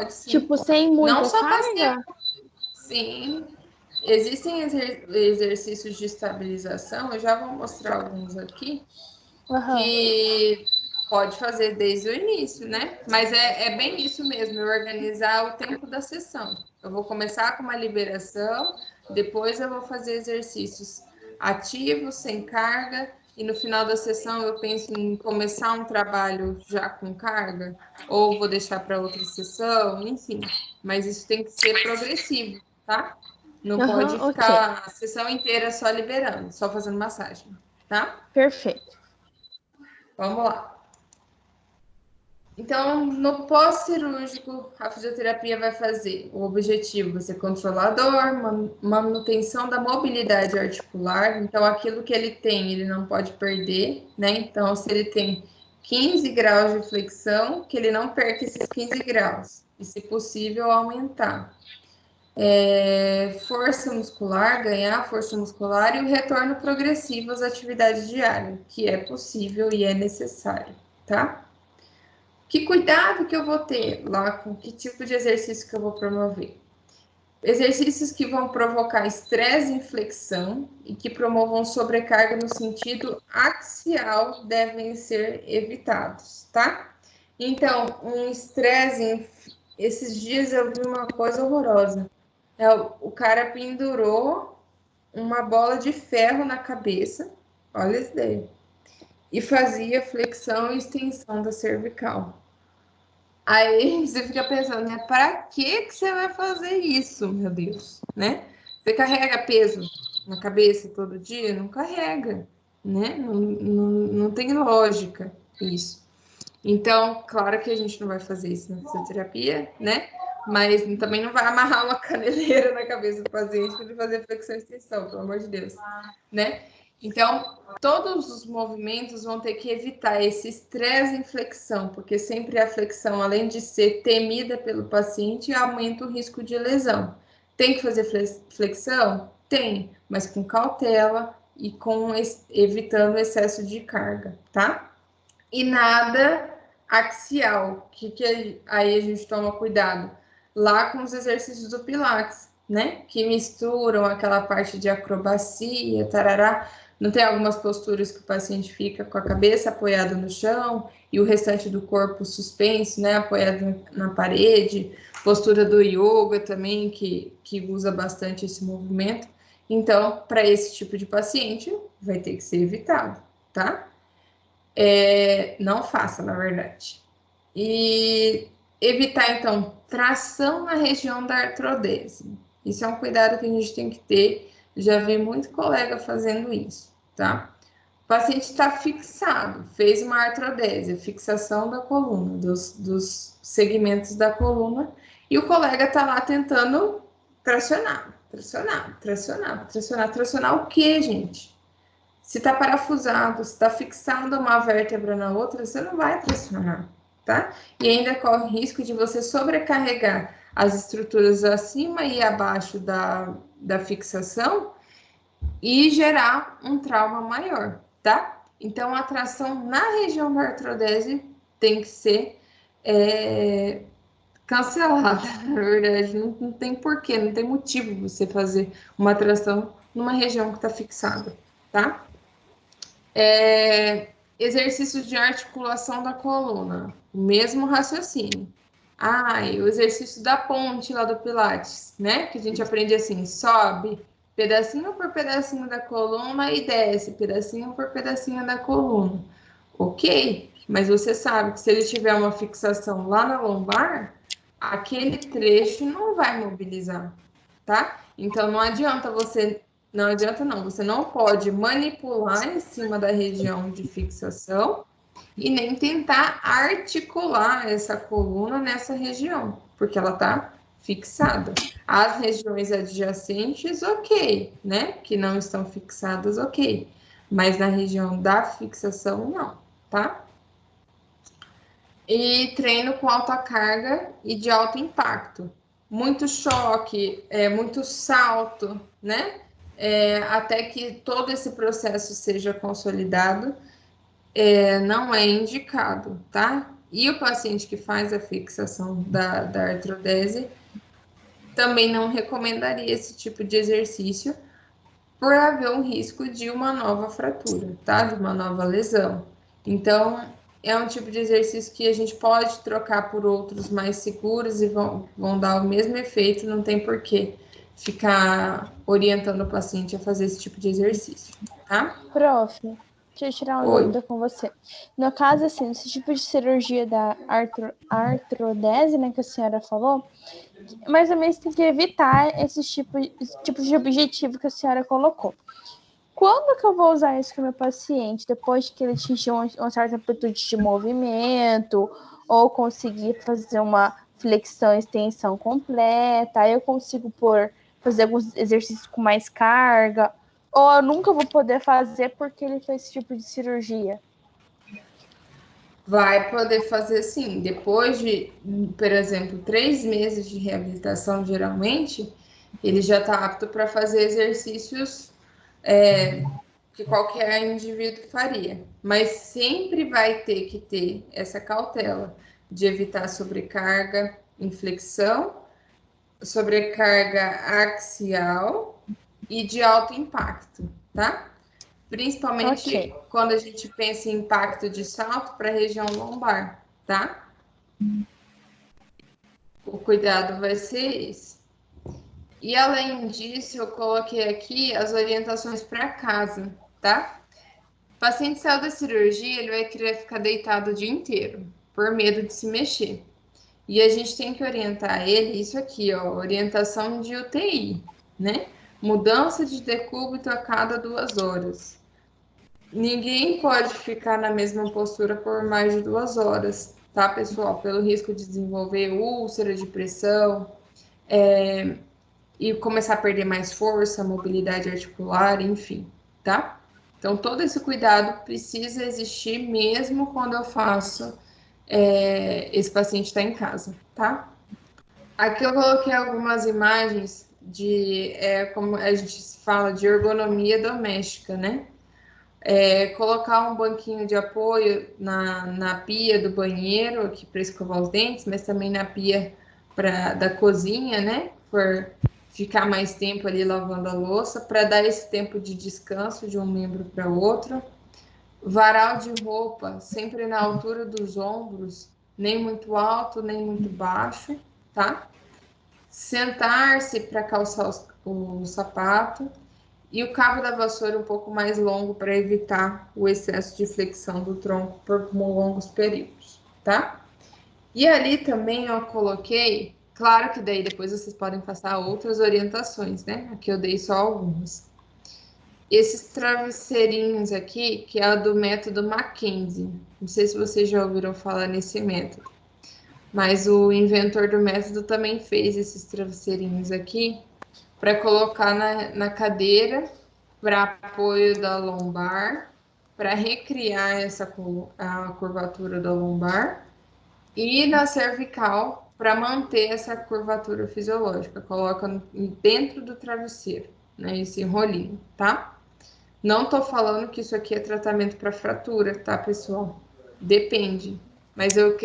sim. Tipo, sem muita Não só carga? Sim. Existem exercícios de estabilização, eu já vou mostrar alguns aqui, que pode fazer desde o início, né? Mas é bem isso mesmo, organizar o tempo da sessão. Eu vou começar com uma liberação, depois eu vou fazer exercícios ativos, sem carga, e no final da sessão eu penso em começar um trabalho já com carga, ou vou deixar para outra sessão, enfim. Mas isso tem que ser progressivo, tá? Não pode ficar a sessão inteira só liberando, só fazendo massagem, tá? Perfeito. Vamos lá. Então, no pós-cirúrgico, a fisioterapia vai fazer o objetivo vai ser controlar a dor, manutenção da mobilidade articular. Então, aquilo que ele tem, ele não pode perder, né? Então, se ele tem 15 graus de flexão, que ele não perca esses 15 graus. E, se possível, aumentar. Força muscular, ganhar força muscular e o retorno progressivo às atividades diárias, que é possível e é necessário, tá? Que cuidado que eu vou ter lá com que tipo de exercício que eu vou promover? Exercícios que vão provocar estresse e flexão e que promovam sobrecarga no sentido axial devem ser evitados, tá? Então, um estresse, esses dias eu vi uma coisa horrorosa. O cara pendurou uma bola de ferro na cabeça, olha isso daí, e fazia flexão e extensão da cervical. Aí você fica pensando, né? Para que você vai fazer isso, meu Deus, né? Você carrega peso na cabeça todo dia? Não carrega, né? Não tem lógica isso. Então, claro que a gente não vai fazer isso na fisioterapia, né? Mas também não vai amarrar uma caneleira na cabeça do paciente para ele fazer flexão e extensão, pelo amor de Deus, né? Então, todos os movimentos vão ter que evitar esse estresse em flexão, porque sempre a flexão, além de ser temida pelo paciente, aumenta o risco de lesão. Tem que fazer flexão? Tem, mas com cautela e evitando excesso de carga, tá? E nada axial, aí a gente toma cuidado? Lá com os exercícios do Pilates, né? Que misturam aquela parte de acrobacia, tarará. Não tem algumas posturas que o paciente fica com a cabeça apoiada no chão e o restante do corpo suspenso, né? Apoiado na parede. Postura do yoga também, que usa bastante esse movimento. Então, para esse tipo de paciente, vai ter que ser evitado, tá? Não faça, na verdade. E evitar, então, tração na região da artrodese. Isso é um cuidado que a gente tem que ter. Já vi muito colega fazendo isso, tá? O paciente está fixado, fez uma artrodese, fixação da coluna, dos segmentos da coluna, e o colega está lá tentando tracionar o quê, gente? Se está parafusado, se está fixado uma vértebra na outra, você não vai tracionar, tá? E ainda corre o risco de você sobrecarregar as estruturas acima e abaixo da fixação e gerar um trauma maior, tá? Então, a tração na região da artrodese tem que ser cancelada, na verdade. Não tem porquê, não tem motivo você fazer uma tração numa região que está fixada, tá? Exercícios de articulação da coluna, o mesmo raciocínio. O exercício da ponte lá do Pilates, né? Que a gente aprende assim, sobe pedacinho por pedacinho da coluna e desce pedacinho por pedacinho da coluna. Ok, mas você sabe que se ele tiver uma fixação lá na lombar, aquele trecho não vai mobilizar, tá? Então não adianta você você não pode manipular em cima da região de fixação e nem tentar articular essa coluna nessa região, porque ela está fixada. As regiões adjacentes, ok, né? Que não estão fixadas, ok. Mas na região da fixação, não, tá? E treino com alta carga e de alto impacto. Muito choque, muito salto, né? Até que todo esse processo seja consolidado, não é indicado, tá? E o paciente que faz a fixação da artrodese também não recomendaria esse tipo de exercício por haver um risco de uma nova fratura, tá? De uma nova lesão. Então, é um tipo de exercício que a gente pode trocar por outros mais seguros e vão dar o mesmo efeito, não tem porquê ficar orientando o paciente a fazer esse tipo de exercício, tá? Prof, deixa eu tirar uma dúvida com você. No caso, assim, esse tipo de cirurgia da artrodese, né, que a senhora falou, mais ou menos tem que evitar esse tipo de objetivo que a senhora colocou. Quando que eu vou usar isso com o meu paciente? Depois que ele atingir uma certa amplitude de movimento, ou conseguir fazer uma flexão e extensão completa, aí eu consigo fazer alguns exercícios com mais carga, ou eu nunca vou poder fazer porque ele fez esse tipo de cirurgia? Vai poder fazer sim. Depois de, por exemplo, 3 meses de reabilitação, geralmente, ele já está apto para fazer exercícios que qualquer indivíduo faria. Mas sempre vai ter que ter essa cautela de evitar sobrecarga em flexão, sobrecarga axial e de alto impacto, tá? Principalmente quando a gente pensa em impacto de salto para a região lombar, tá? O cuidado vai ser esse. E além disso, eu coloquei aqui as orientações para casa, tá? O paciente saiu da cirurgia, ele vai querer ficar deitado o dia inteiro, por medo de se mexer. E a gente tem que orientar ele, isso aqui, ó, orientação de UTI, né? Mudança de decúbito a cada 2 horas. Ninguém pode ficar na mesma postura por mais de 2 horas, tá, pessoal? Pelo risco de desenvolver úlcera de pressão, e começar a perder mais força, mobilidade articular, enfim, tá? Então, todo esse cuidado precisa existir mesmo quando eu faço esse paciente estar em casa, tá? Aqui eu coloquei algumas imagens como a gente fala, de ergonomia doméstica, né? Colocar um banquinho de apoio na pia do banheiro, aqui para escovar os dentes, mas também na pia da cozinha, né? Por ficar mais tempo ali lavando a louça, para dar esse tempo de descanso de um membro para outro. Varal de roupa sempre na altura dos ombros, nem muito alto, nem muito baixo, tá? Sentar-se para calçar o sapato e o cabo da vassoura um pouco mais longo para evitar o excesso de flexão do tronco por longos períodos, tá? E ali também eu coloquei, claro que daí depois vocês podem passar outras orientações, né? Aqui eu dei só algumas. Esses travesseirinhos aqui, que é do método Mackenzie. Não sei se vocês já ouviram falar nesse método, mas o inventor do método também fez esses travesseirinhos aqui para colocar na cadeira, para apoio da lombar, para recriar a curvatura da lombar, e na cervical, para manter essa curvatura fisiológica. Coloca dentro do travesseiro, né, esse rolinho, tá? Não tô falando que isso aqui é tratamento para fratura, tá, pessoal? Depende. Mas eu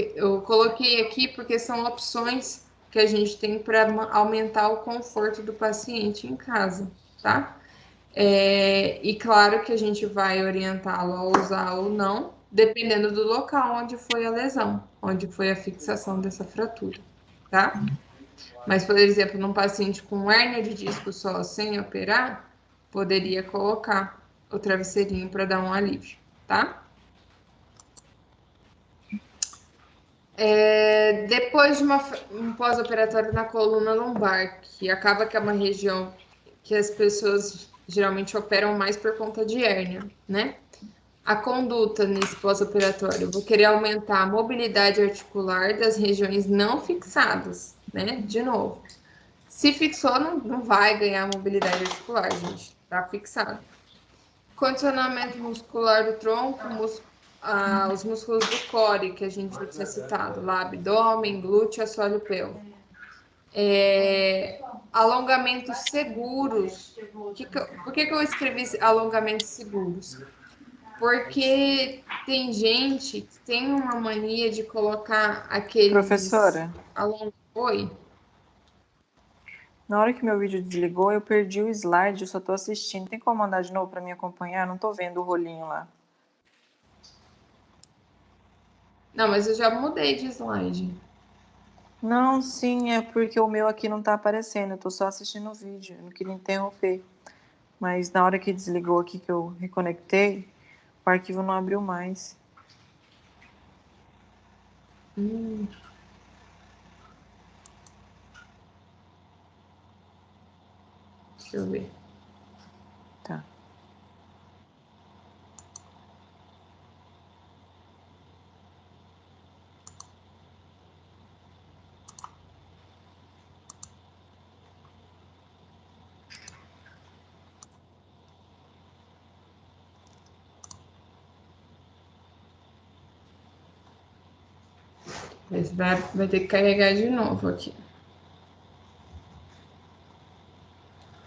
coloquei aqui porque são opções que a gente tem para aumentar o conforto do paciente em casa, tá? E claro que a gente vai orientá-lo a usar ou não, dependendo do local onde foi a lesão, onde foi a fixação dessa fratura, tá? Mas, por exemplo, num paciente com hérnia de disco só, sem operar, poderia colocar o travesseirinho para dar um alívio, tá? Depois de um pós-operatório na coluna lombar, que acaba que é uma região que as pessoas geralmente operam mais por conta de hérnia, né? A conduta nesse pós-operatório, eu vou querer aumentar a mobilidade articular das regiões não fixadas, né? De novo, se fixou, não vai ganhar mobilidade articular, gente, tá fixado. Condicionamento muscular do tronco, os músculos do core, que a gente já tinha citado, lá, abdômen, glúteo, assoalho pélvico. Alongamentos seguros. Por que eu escrevi alongamentos seguros? Porque tem gente que tem uma mania de colocar aqueles... Professora? Oi? Na hora que meu vídeo desligou, eu perdi o slide, eu só tô assistindo. Tem como mandar de novo para me acompanhar? Não tô vendo o rolinho lá. Não, mas eu já mudei de slide. Não, sim, é porque o meu aqui não tá aparecendo. Eu tô só assistindo o vídeo, eu não queria interromper. Mas na hora que desligou aqui, que eu reconectei, o arquivo não abriu mais. Deixa eu ver. Tá. Vai ter que carregar de novo aqui.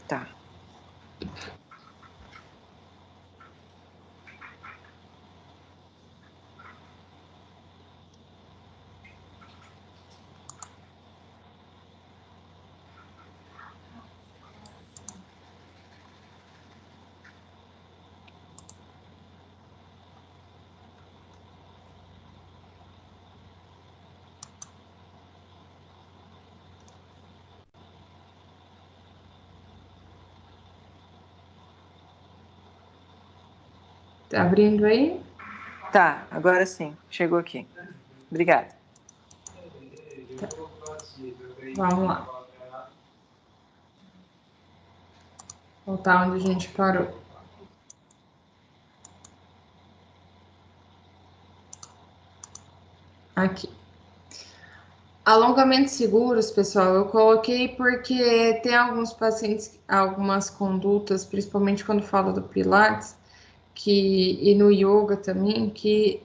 Tá. Tá abrindo aí? Tá, agora sim. Chegou aqui. Obrigada. Tá. Vamos lá. Voltar onde a gente parou. Aqui. Alongamentos seguros, pessoal, eu coloquei porque tem alguns pacientes, algumas condutas, principalmente quando falo do Pilates, e no yoga também, que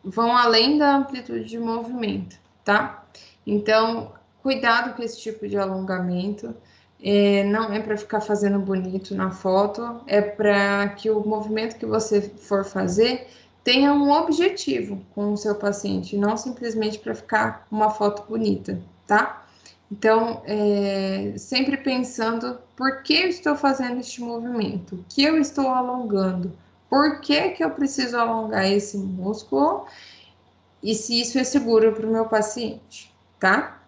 vão além da amplitude de movimento, tá? Então, cuidado com esse tipo de alongamento. não é para ficar fazendo bonito na foto, é para que o movimento que você for fazer tenha um objetivo com o seu paciente, não simplesmente para ficar uma foto bonita, tá? Então, sempre pensando por que eu estou fazendo este movimento, o que eu estou alongando, por que que eu preciso alongar esse músculo e se isso é seguro para o meu paciente, tá?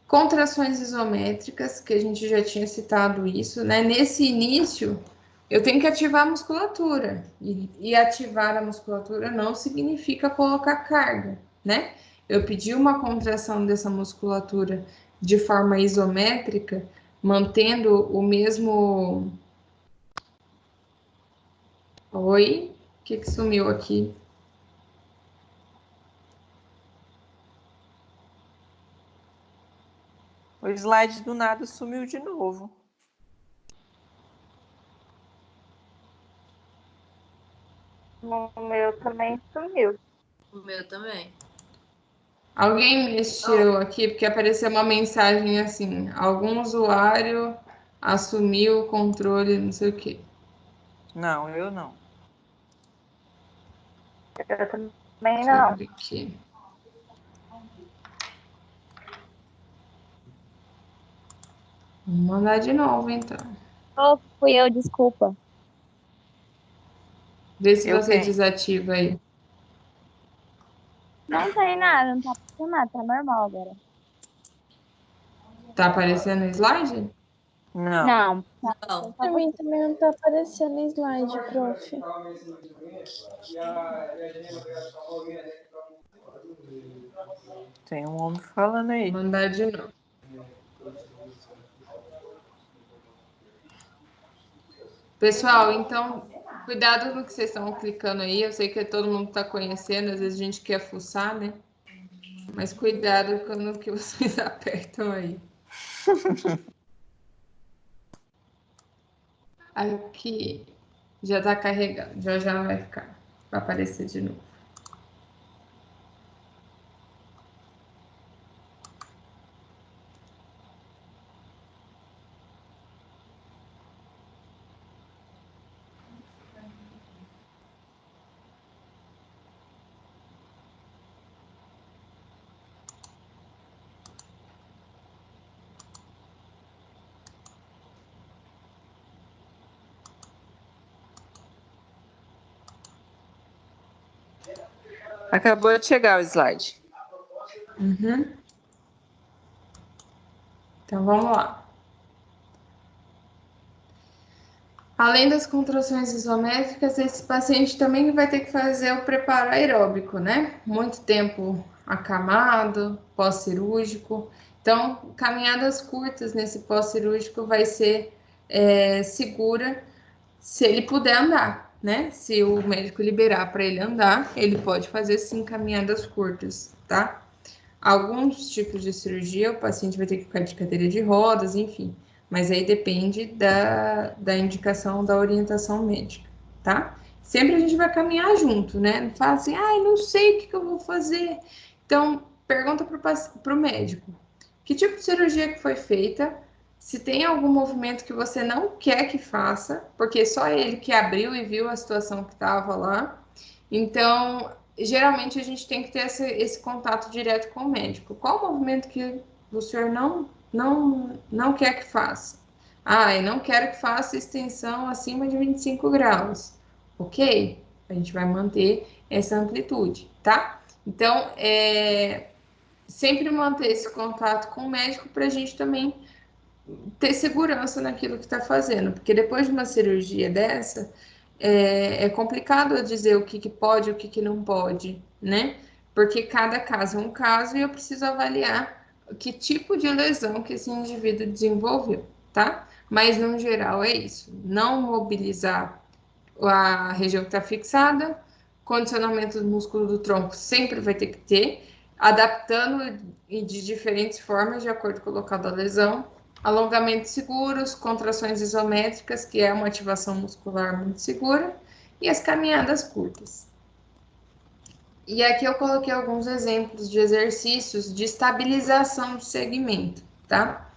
Contrações isométricas, que a gente já tinha citado isso, né? Nesse início, eu tenho que ativar a musculatura. E ativar a musculatura não significa colocar carga, né? Eu pedi uma contração dessa musculatura de forma isométrica, mantendo o mesmo. Oi? O que sumiu aqui? O slide do nada sumiu de novo. O meu também sumiu. O meu também. Alguém mexeu aqui porque apareceu uma mensagem assim: algum usuário assumiu o controle, não sei o quê. Não, eu não. Eu também Deixa eu não. ver aqui. Vamos mandar de novo, então. Oh, fui eu, desculpa. Vê se Eu você quem? desativa aí. Não tem nada, não tá passando nada, tá normal agora. Tá aparecendo o slide? Não. Não, Não. pra mim também não tá aparecendo slide, prof. Tem um homem falando aí. Vou mandar de novo. Pessoal, então, cuidado no que vocês estão clicando aí. Eu sei que todo mundo está conhecendo, às vezes a gente quer fuçar, né? Mas cuidado no que vocês apertam aí. Aqui já está carregando, já vai ficar, vai aparecer de novo. Acabou de chegar o slide. Uhum. Então vamos lá. Além das contrações isométricas, esse paciente também vai ter que fazer o preparo aeróbico, né? Muito tempo acamado, pós-cirúrgico. Então, caminhadas curtas nesse pós-cirúrgico vai ser segura se ele puder andar, né? Se o médico liberar para ele andar, ele pode fazer sim caminhadas curtas, tá? Alguns tipos de cirurgia, o paciente vai ter que ficar de cadeira de rodas, enfim. Mas aí depende da indicação, da orientação médica, tá? Sempre a gente vai caminhar junto, né? Não fala assim, ai, não sei o que eu vou fazer. Então, pergunta para o médico. Que tipo de cirurgia que foi feita? Se tem algum movimento que você não quer que faça, porque só ele que abriu e viu a situação que estava lá. Então, geralmente a gente tem que ter esse contato direto com o médico. Qual o movimento que o senhor não quer que faça? Ah, eu não quero que faça extensão acima de 25 graus. Ok? A gente vai manter essa amplitude, tá? Então, sempre manter esse contato com o médico para a gente também ter segurança naquilo que está fazendo, porque depois de uma cirurgia dessa, é complicado dizer o que pode e o que não pode, né? Porque cada caso é um caso e eu preciso avaliar que tipo de lesão que esse indivíduo desenvolveu, tá? Mas, no geral, é isso. Não mobilizar a região que está fixada, condicionamento do músculo do tronco sempre vai ter que ter, adaptando de diferentes formas de acordo com o local da lesão, alongamentos seguros, contrações isométricas, que é uma ativação muscular muito segura, e as caminhadas curtas. E aqui eu coloquei alguns exemplos de exercícios de estabilização do segmento, tá?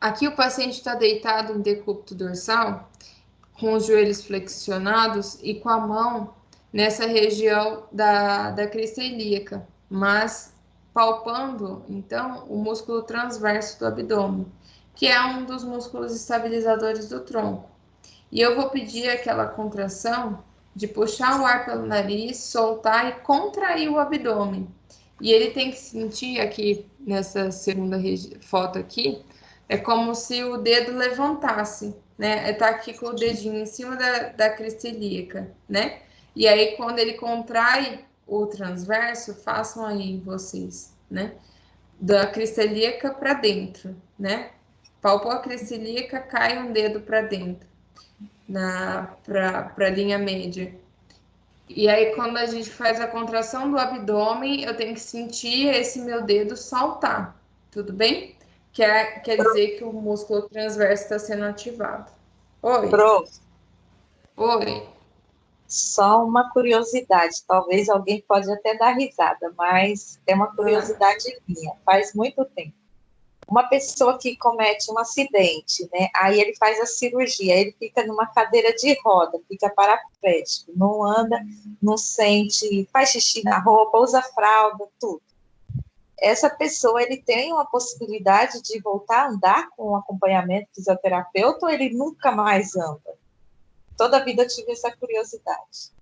Aqui o paciente está deitado em decúbito dorsal, com os joelhos flexionados e com a mão nessa região da crista ilíaca, mas palpando, então, o músculo transverso do abdômen, que é um dos músculos estabilizadores do tronco. E eu vou pedir aquela contração de puxar o ar pelo nariz, soltar e contrair o abdômen. E ele tem que sentir aqui, nessa segunda foto aqui, é como se o dedo levantasse, né? Tá aqui com o dedinho em cima da crista ilíaca, né? E aí, quando ele contrai o transverso, façam aí vocês, né? Da crista ilíaca para dentro, né? Palpou a crista ilíaca, cai um dedo para dentro, para a linha média. E aí, quando a gente faz a contração do abdômen, eu tenho que sentir esse meu dedo saltar, tudo bem? Quer dizer que o músculo transverso está sendo ativado. Oi? Prof, Oi? só uma curiosidade, talvez alguém pode até dar risada, mas é uma curiosidade minha, faz muito tempo. Uma pessoa que comete um acidente, né? Aí ele faz a cirurgia, ele fica numa cadeira de roda, fica paraplégico, não anda, não sente, faz xixi na roupa, usa fralda, tudo. Essa pessoa, ele tem uma possibilidade de voltar a andar com um acompanhamento fisioterapeuta ou ele nunca mais anda? Toda a vida eu tive essa curiosidade.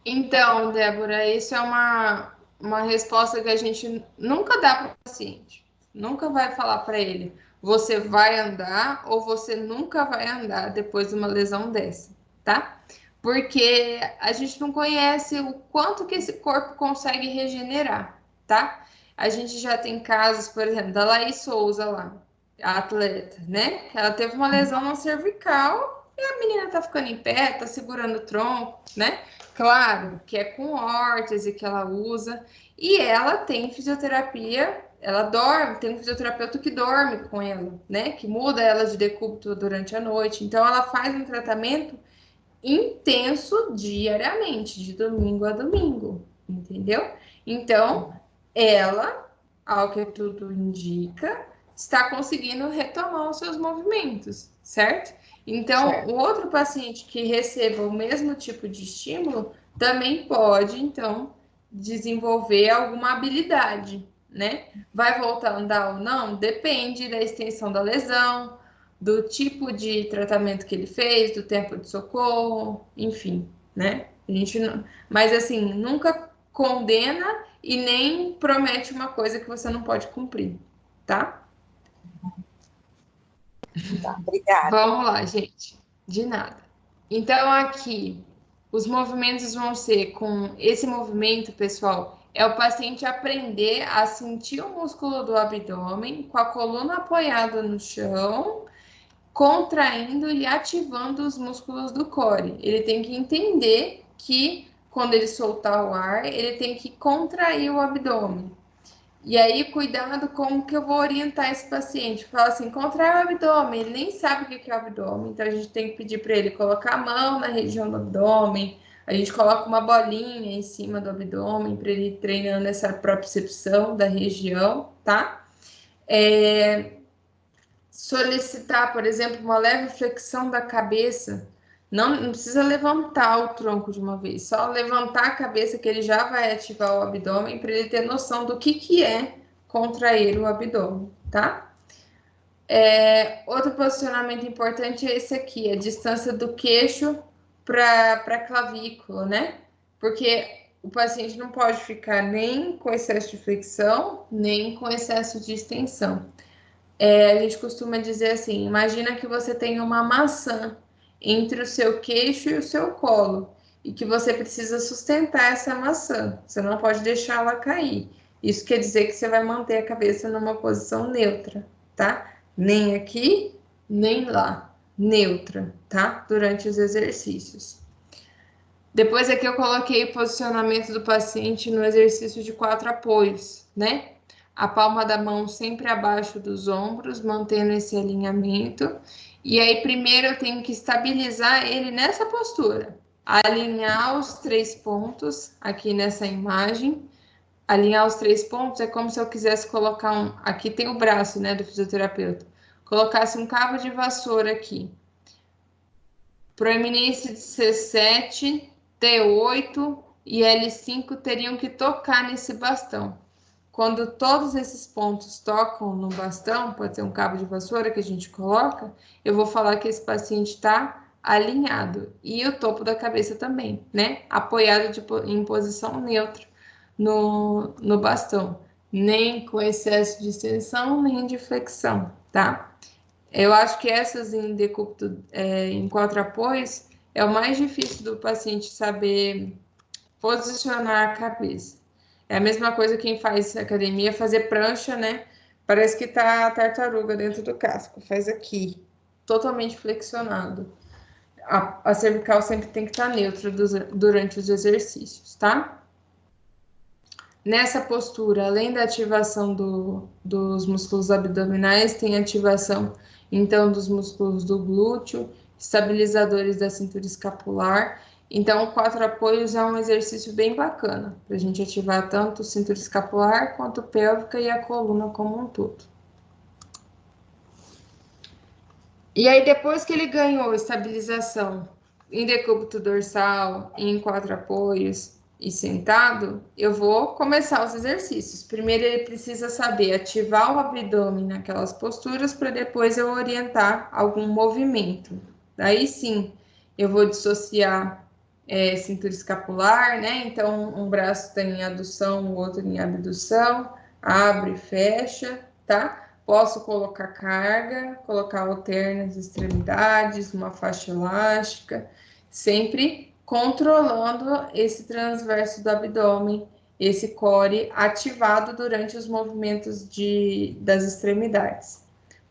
Então, Débora, isso é uma resposta que a gente nunca dá para o paciente. Nunca vai falar para ele, você vai andar ou você nunca vai andar depois de uma lesão dessa, tá? Porque a gente não conhece o quanto que esse corpo consegue regenerar, tá? A gente já tem casos, por exemplo, da Laís Souza lá, a atleta, né? Ela teve uma lesão na cervical e a menina tá ficando em pé, tá segurando o tronco, né? Claro que é com órtese que ela usa, e ela tem fisioterapia, ela dorme, tem um fisioterapeuta que dorme com ela, né? Que muda ela de decúbito durante a noite. Então, ela faz um tratamento intenso diariamente, de domingo a domingo, entendeu? Então, ela, ao que tudo indica, está conseguindo retomar os seus movimentos, certo? Então, Certo. o outro paciente que receba o mesmo tipo de estímulo também pode, então, desenvolver alguma habilidade, né? Vai voltar a andar ou não? Depende da extensão da lesão, do tipo de tratamento que ele fez, do tempo de socorro, enfim, né? A gente não... Mas assim, nunca condena e nem promete uma coisa que você não pode cumprir, tá? Tá, obrigada. Vamos lá, gente. De nada. Então, aqui, os movimentos vão ser com esse movimento, pessoal, é o paciente aprender a sentir o músculo do abdômen com a coluna apoiada no chão, contraindo e ativando os músculos do core. Ele tem que entender que quando ele soltar o ar, ele tem que contrair o abdômen. E aí, cuidado como que eu vou orientar esse paciente. Fala assim, contrai o abdômen. Ele nem sabe o que é o abdômen, então a gente tem que pedir para ele colocar a mão na região do abdômen. A gente coloca uma bolinha em cima do abdômen para ele ir treinando essa propriocepção da região, tá? Solicitar, por exemplo, uma leve flexão da cabeça. Não precisa levantar o tronco de uma vez, só levantar a cabeça que ele já vai ativar o abdômen para ele ter noção do que é contrair o abdômen, tá? Outro posicionamento importante é esse aqui, a distância do queixo para a clavícula, né? Porque o paciente não pode ficar nem com excesso de flexão, nem com excesso de extensão. A gente costuma dizer assim, imagina que você tem uma maçã entre o seu queixo e o seu colo, e que você precisa sustentar essa maçã, você não pode deixar ela cair. Isso quer dizer que você vai manter a cabeça numa posição neutra, tá? Nem aqui, nem lá, neutra, tá? Durante os exercícios. Depois aqui eu coloquei o posicionamento do paciente no exercício de 4 apoios, né? A palma da mão sempre abaixo dos ombros, mantendo esse alinhamento. E aí, primeiro eu tenho que estabilizar ele nessa postura. Alinhar os 3 pontos aqui nessa imagem. alinhar os 3 pontos é como se eu quisesse colocar aqui tem o braço, né, do fisioterapeuta. Colocasse um cabo de vassoura aqui. Proeminência de C7, T8 e L5 teriam que tocar nesse bastão. Quando todos esses pontos tocam no bastão, pode ser um cabo de vassoura que a gente coloca, eu vou falar que esse paciente está alinhado. E o topo da cabeça também, né? Apoiado em posição neutra no bastão. Nem com excesso de extensão, nem de flexão, tá? Eu acho que essas em decúbito em 4 apoios é o mais difícil do paciente saber posicionar a cabeça. É a mesma coisa quem faz academia, fazer prancha, né? Parece que tá a tartaruga dentro do casco. Faz aqui, totalmente flexionado. A cervical sempre tem que estar neutra durante os exercícios, tá? Nessa postura, além da ativação dos músculos abdominais, tem ativação, então, dos músculos do glúteo, estabilizadores da cintura escapular. Então, 4 apoios é um exercício bem bacana, para a gente ativar tanto cintura escapular, quanto pélvica e a coluna como um todo. E aí, depois que ele ganhou estabilização em decúbito dorsal, em 4 apoios, e sentado, eu vou começar os exercícios. Primeiro, ele precisa saber ativar o abdômen naquelas posturas para depois eu orientar algum movimento. Daí sim, eu vou dissociar cintura escapular, né? Então, um braço está em adução, o outro em abdução, abre e fecha, tá? Posso colocar carga, colocar alternas extremidades, uma faixa elástica, sempre controlando esse transverso do abdômen, esse core ativado durante os movimentos das extremidades.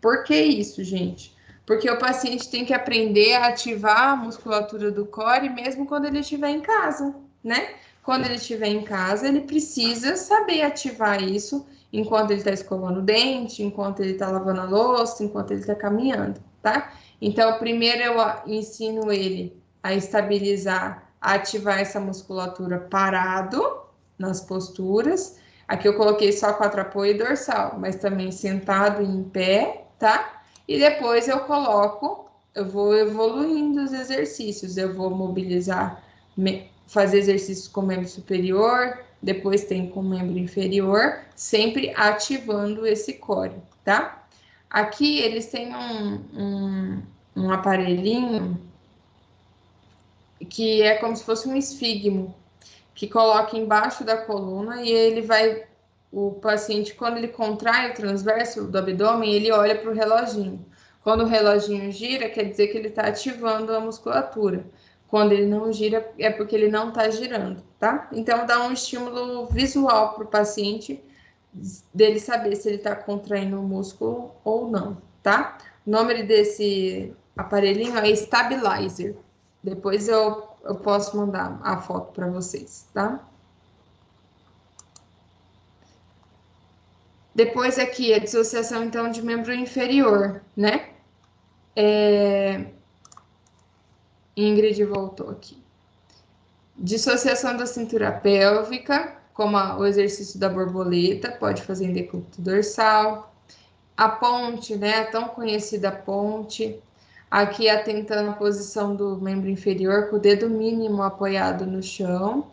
Por que isso, gente? Porque o paciente tem que aprender a ativar a musculatura do core mesmo quando ele estiver em casa, né? Quando ele estiver em casa, ele precisa saber ativar isso enquanto ele está escovando o dente, enquanto ele está lavando a louça, enquanto ele está caminhando, tá? Então, primeiro eu ensino ele a estabilizar, a ativar essa musculatura parado nas posturas. Aqui eu coloquei só 4 apoio dorsal, mas também sentado e em pé, tá? E depois eu vou evoluindo os exercícios, eu vou mobilizar, fazer exercícios com membro superior, depois tem com membro inferior, sempre ativando esse core, tá? Aqui eles têm um aparelhinho que é como se fosse um esfigmo, que coloca embaixo da coluna e ele vai, o paciente, quando ele contrai o transverso do abdômen, ele olha para o reloginho. Quando o reloginho gira, quer dizer que ele está ativando a musculatura. Quando ele não gira, é porque ele não está girando, tá? Então, dá um estímulo visual para o paciente, dele saber se ele está contraindo o músculo ou não, tá? O nome desse aparelhinho é Stabilizer. Depois eu posso mandar a foto para vocês, tá? Depois aqui a dissociação, então, de membro inferior, né? Ingrid voltou aqui. Dissociação da cintura pélvica, como o exercício da borboleta, pode fazer em decúbito dorsal. A ponte, né? A tão conhecida ponte. Aqui atentando a posição do membro inferior, com o dedo mínimo apoiado no chão.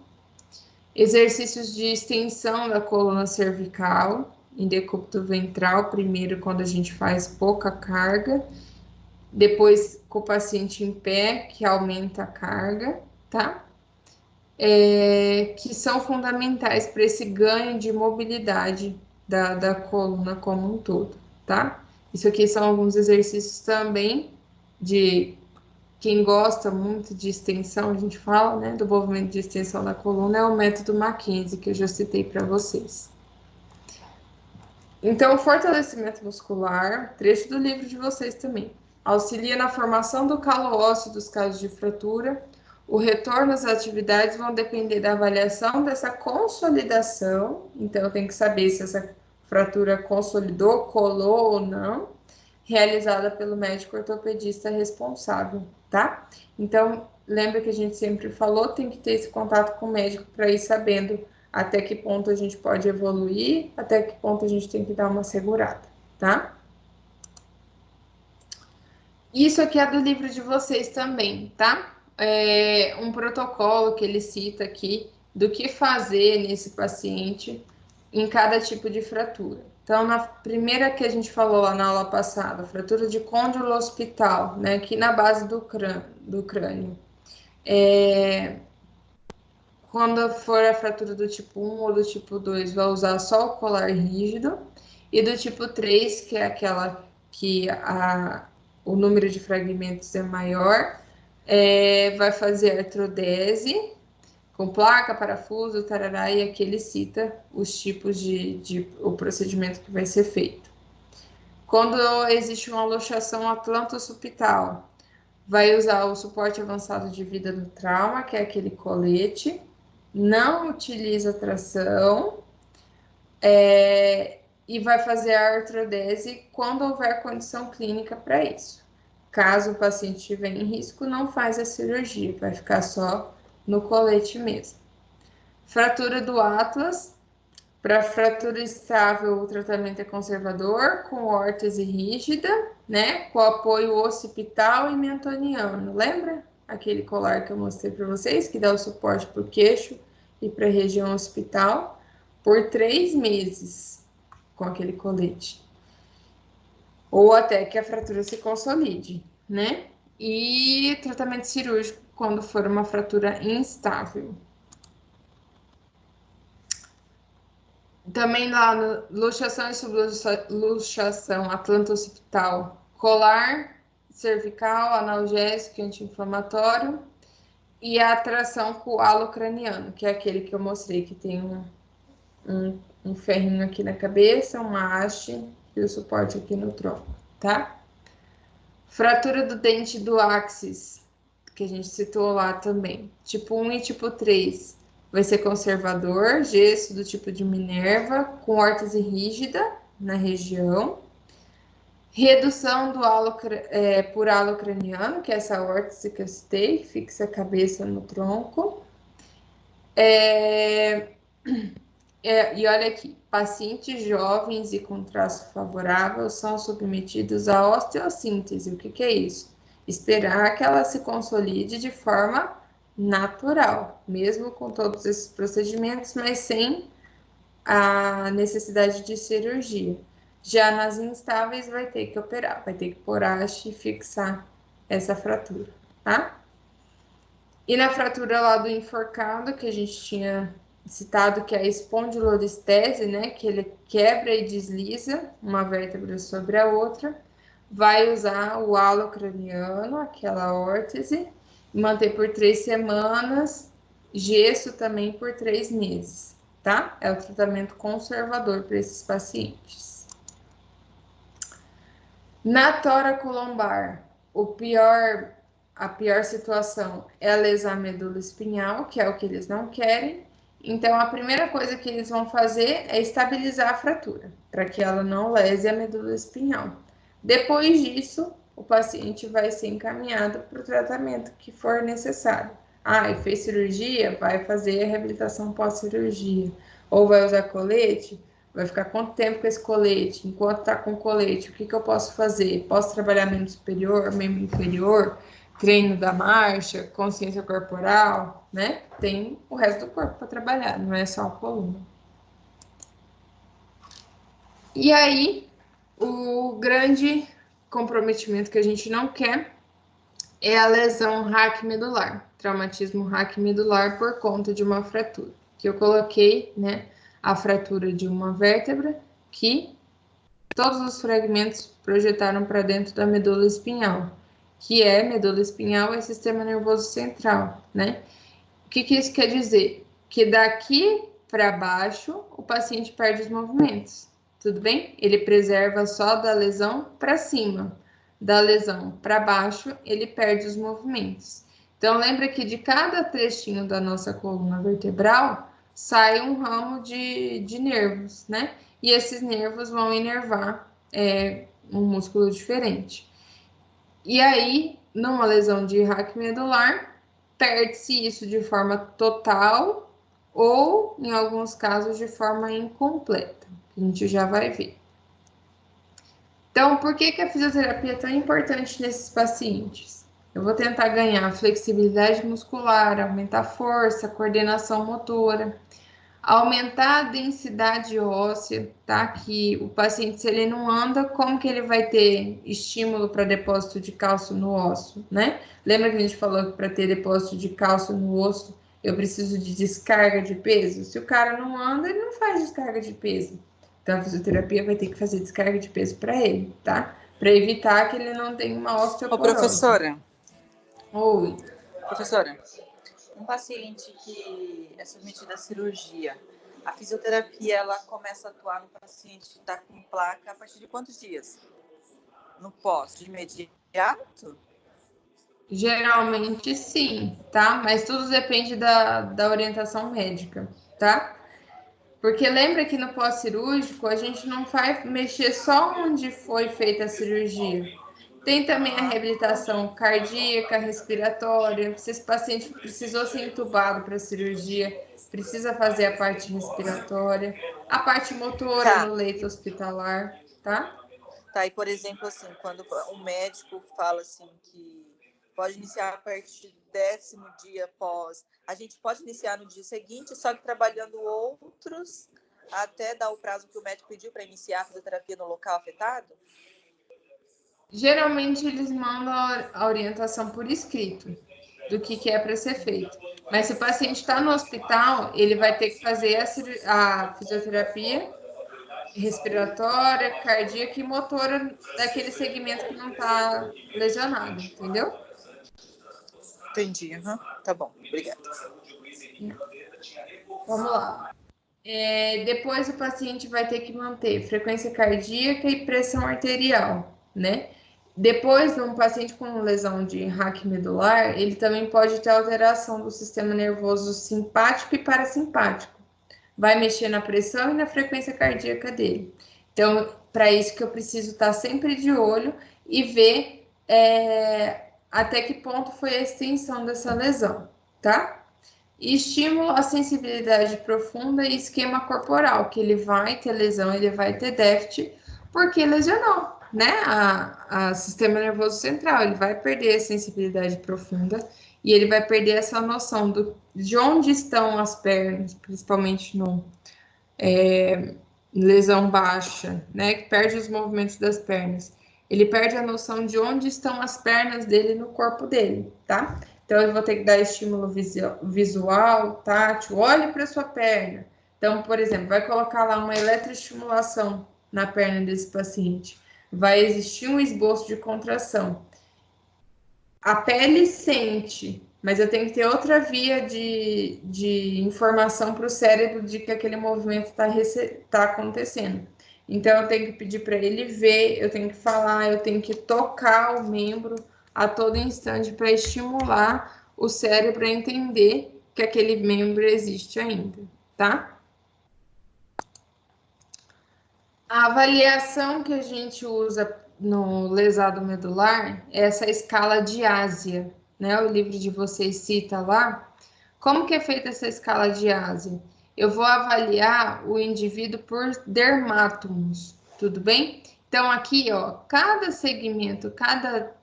Exercícios de extensão da coluna cervical, em decúbito ventral, primeiro quando a gente faz pouca carga, depois com o paciente em pé, que aumenta a carga, tá? Que são fundamentais para esse ganho de mobilidade da coluna como um todo, tá? Isso aqui são alguns exercícios também de quem gosta muito de extensão, a gente fala, né, do movimento de extensão da coluna, é o método Mackenzie, que eu já citei para vocês. Então, o fortalecimento muscular, trecho do livro de vocês também, auxilia na formação do calo ósseo dos casos de fratura. O retorno às atividades vão depender da avaliação dessa consolidação, então eu tenho que saber se essa fratura consolidou, colou ou não, realizada pelo médico ortopedista responsável, tá? Então, lembra que a gente sempre falou, tem que ter esse contato com o médico para ir sabendo até que ponto a gente pode evoluir, até que ponto a gente tem que dar uma segurada, tá? Isso aqui é do livro de vocês também, tá? É um protocolo que ele cita aqui do que fazer nesse paciente em cada tipo de fratura. Então, na primeira que a gente falou lá na aula passada, fratura de côndilo hospital, né, aqui na base do crânio. Quando for a fratura do tipo 1 ou do tipo 2, vai usar só o colar rígido. E do tipo 3, que é aquela que o número de fragmentos é maior, vai fazer artrodese, com placa, parafuso, tarará, e aqui ele cita os tipos o procedimento que vai ser feito. Quando existe uma luxação atlanto-occipital, vai usar o suporte avançado de vida do trauma, que é aquele colete, não utiliza tração, e vai fazer a artrodese quando houver condição clínica para isso. Caso o paciente estiver em risco, não faz a cirurgia, vai ficar só no colete mesmo. Fratura do atlas. Para fratura estável, o tratamento é conservador, com órtese rígida, né? Com apoio occipital e mentoniano. Lembra aquele colar que eu mostrei para vocês, que dá o suporte para o queixo e para a região occipital? Por 3 meses, com aquele colete. Ou até que a fratura se consolide, né? E tratamento cirúrgico quando for uma fratura instável. Também lá no luxação e subluxação atlanto-occipital, colar cervical, analgésico e anti-inflamatório, e a atração com o halo craniano, que é aquele que eu mostrei, que tem um ferrinho aqui na cabeça, uma haste e o suporte aqui no tronco, tá? Fratura do dente do áxis, que a gente citou lá também, tipo 1 e tipo 3. Vai ser conservador, gesso do tipo de Minerva, com órtese rígida na região. Redução do por halo craniano, que é essa órtese que eu citei, fixa a cabeça no tronco. E olha aqui, pacientes jovens e com traço favorável são submetidos à osteossíntese. O que é isso? Esperar que ela se consolide de forma natural, mesmo com todos esses procedimentos, mas sem a necessidade de cirurgia. Já nas instáveis vai ter que operar, vai ter que pôr haste e fixar essa fratura, tá? E na fratura lá do enforcado, que a gente tinha citado, que é a espondilolistese, né? Que ele quebra e desliza uma vértebra sobre a outra, vai usar o halo craniano, aquela órtese, manter por 3 semanas, gesso também por 3 meses, tá? É o tratamento conservador para esses pacientes. Na toracolombar, a pior situação é lesar a medula espinhal, que é o que eles não querem. Então, a primeira coisa que eles vão fazer é estabilizar a fratura, para que ela não lese a medula espinhal. Depois disso, o paciente vai ser encaminhado para o tratamento que for necessário. Ah, e fez cirurgia? Vai fazer a reabilitação pós-cirurgia. Ou vai usar colete? Vai ficar quanto tempo com esse colete? Enquanto tá com o colete, o que eu posso fazer? Posso trabalhar membro superior, membro inferior? Treino da marcha, consciência corporal, né? Tem o resto do corpo para trabalhar, não é só a coluna. E aí, o grande comprometimento que a gente não quer é a lesão raquimedular, traumatismo raquimedular por conta de uma fratura. Que eu coloquei, né, a fratura de uma vértebra que todos os fragmentos projetaram para dentro da medula espinhal, que é medula espinhal é sistema nervoso central, né? O que isso quer dizer? Que daqui para baixo o paciente perde os movimentos, tudo bem? Ele preserva só da lesão para cima, da lesão para baixo ele perde os movimentos. Então lembra que de cada trechinho da nossa coluna vertebral sai um ramo de nervos, né? E esses nervos vão inervar um músculo diferente. E aí, numa lesão de raquimedular, perde-se isso de forma total ou, em alguns casos, de forma incompleta, que a gente já vai ver. Então, por que a fisioterapia é tão importante nesses pacientes? Eu vou tentar ganhar flexibilidade muscular, aumentar a força, coordenação motora, aumentar a densidade óssea, tá? Que o paciente, se ele não anda, como que ele vai ter estímulo para depósito de cálcio no osso, né? Lembra que a gente falou que para ter depósito de cálcio no osso, eu preciso de descarga de peso? Se o cara não anda, ele não faz descarga de peso. Então, a fisioterapia vai ter que fazer descarga de peso para ele, tá? Para evitar que ele não tenha uma osteoporose. Professora. Oi. Professora, um paciente que é submetido à cirurgia, a fisioterapia ela começa a atuar no paciente que está com placa a partir de quantos dias? No pós, de imediato? Geralmente sim, tá? Mas tudo depende da orientação médica, tá? Porque lembra que no pós-cirúrgico a gente não vai mexer só onde foi feita a cirurgia. Tem também a reabilitação cardíaca, respiratória. Se esse paciente precisou ser entubado para a cirurgia, precisa fazer a parte respiratória, a parte motora no leito hospitalar, tá? Tá, e por exemplo, assim, quando o médico fala assim que pode iniciar a partir do 10º dia após, a gente pode iniciar no dia seguinte, só que trabalhando outros até dar o prazo que o médico pediu para iniciar a fisioterapia no local afetado? Geralmente eles mandam a orientação por escrito do que é para ser feito. Mas se o paciente está no hospital, ele vai ter que fazer a fisioterapia respiratória, cardíaca e motora daquele segmento que não está lesionado, entendeu? Entendi, tá bom, obrigada. Vamos lá. Depois o paciente vai ter que manter frequência cardíaca e pressão arterial, né? Depois, um paciente com lesão de raque medular, ele também pode ter alteração do sistema nervoso simpático e parasimpático. Vai mexer na pressão e na frequência cardíaca dele. Então, para isso que eu preciso estar sempre de olho e ver até que ponto foi a extensão dessa lesão, tá? E estímulo à sensibilidade profunda e esquema corporal, que ele vai ter lesão, ele vai ter déficit, porque lesionou, né? A sistema nervoso central, ele vai perder a sensibilidade profunda e ele vai perder essa noção de onde estão as pernas, principalmente no lesão baixa, né? Que perde os movimentos das pernas. Ele perde a noção de onde estão as pernas dele no corpo dele, tá? Então, eu vou ter que dar estímulo visual, tátil, olhe para sua perna. Então, por exemplo, vai colocar lá uma eletroestimulação na perna desse paciente. Vai existir um esboço de contração. A pele sente, mas eu tenho que ter outra via de informação para o cérebro de que aquele movimento está acontecendo. Então, eu tenho que pedir para ele ver, eu tenho que falar, eu tenho que tocar o membro a todo instante para estimular o cérebro a entender que aquele membro existe ainda, tá? A avaliação que a gente usa no lesado medular é essa escala de Ásia, né? O livro de vocês cita lá. Como que é feita essa escala de Ásia? Eu vou avaliar o indivíduo por dermátomos, tudo bem? Então, aqui, ó, cada segmento, cada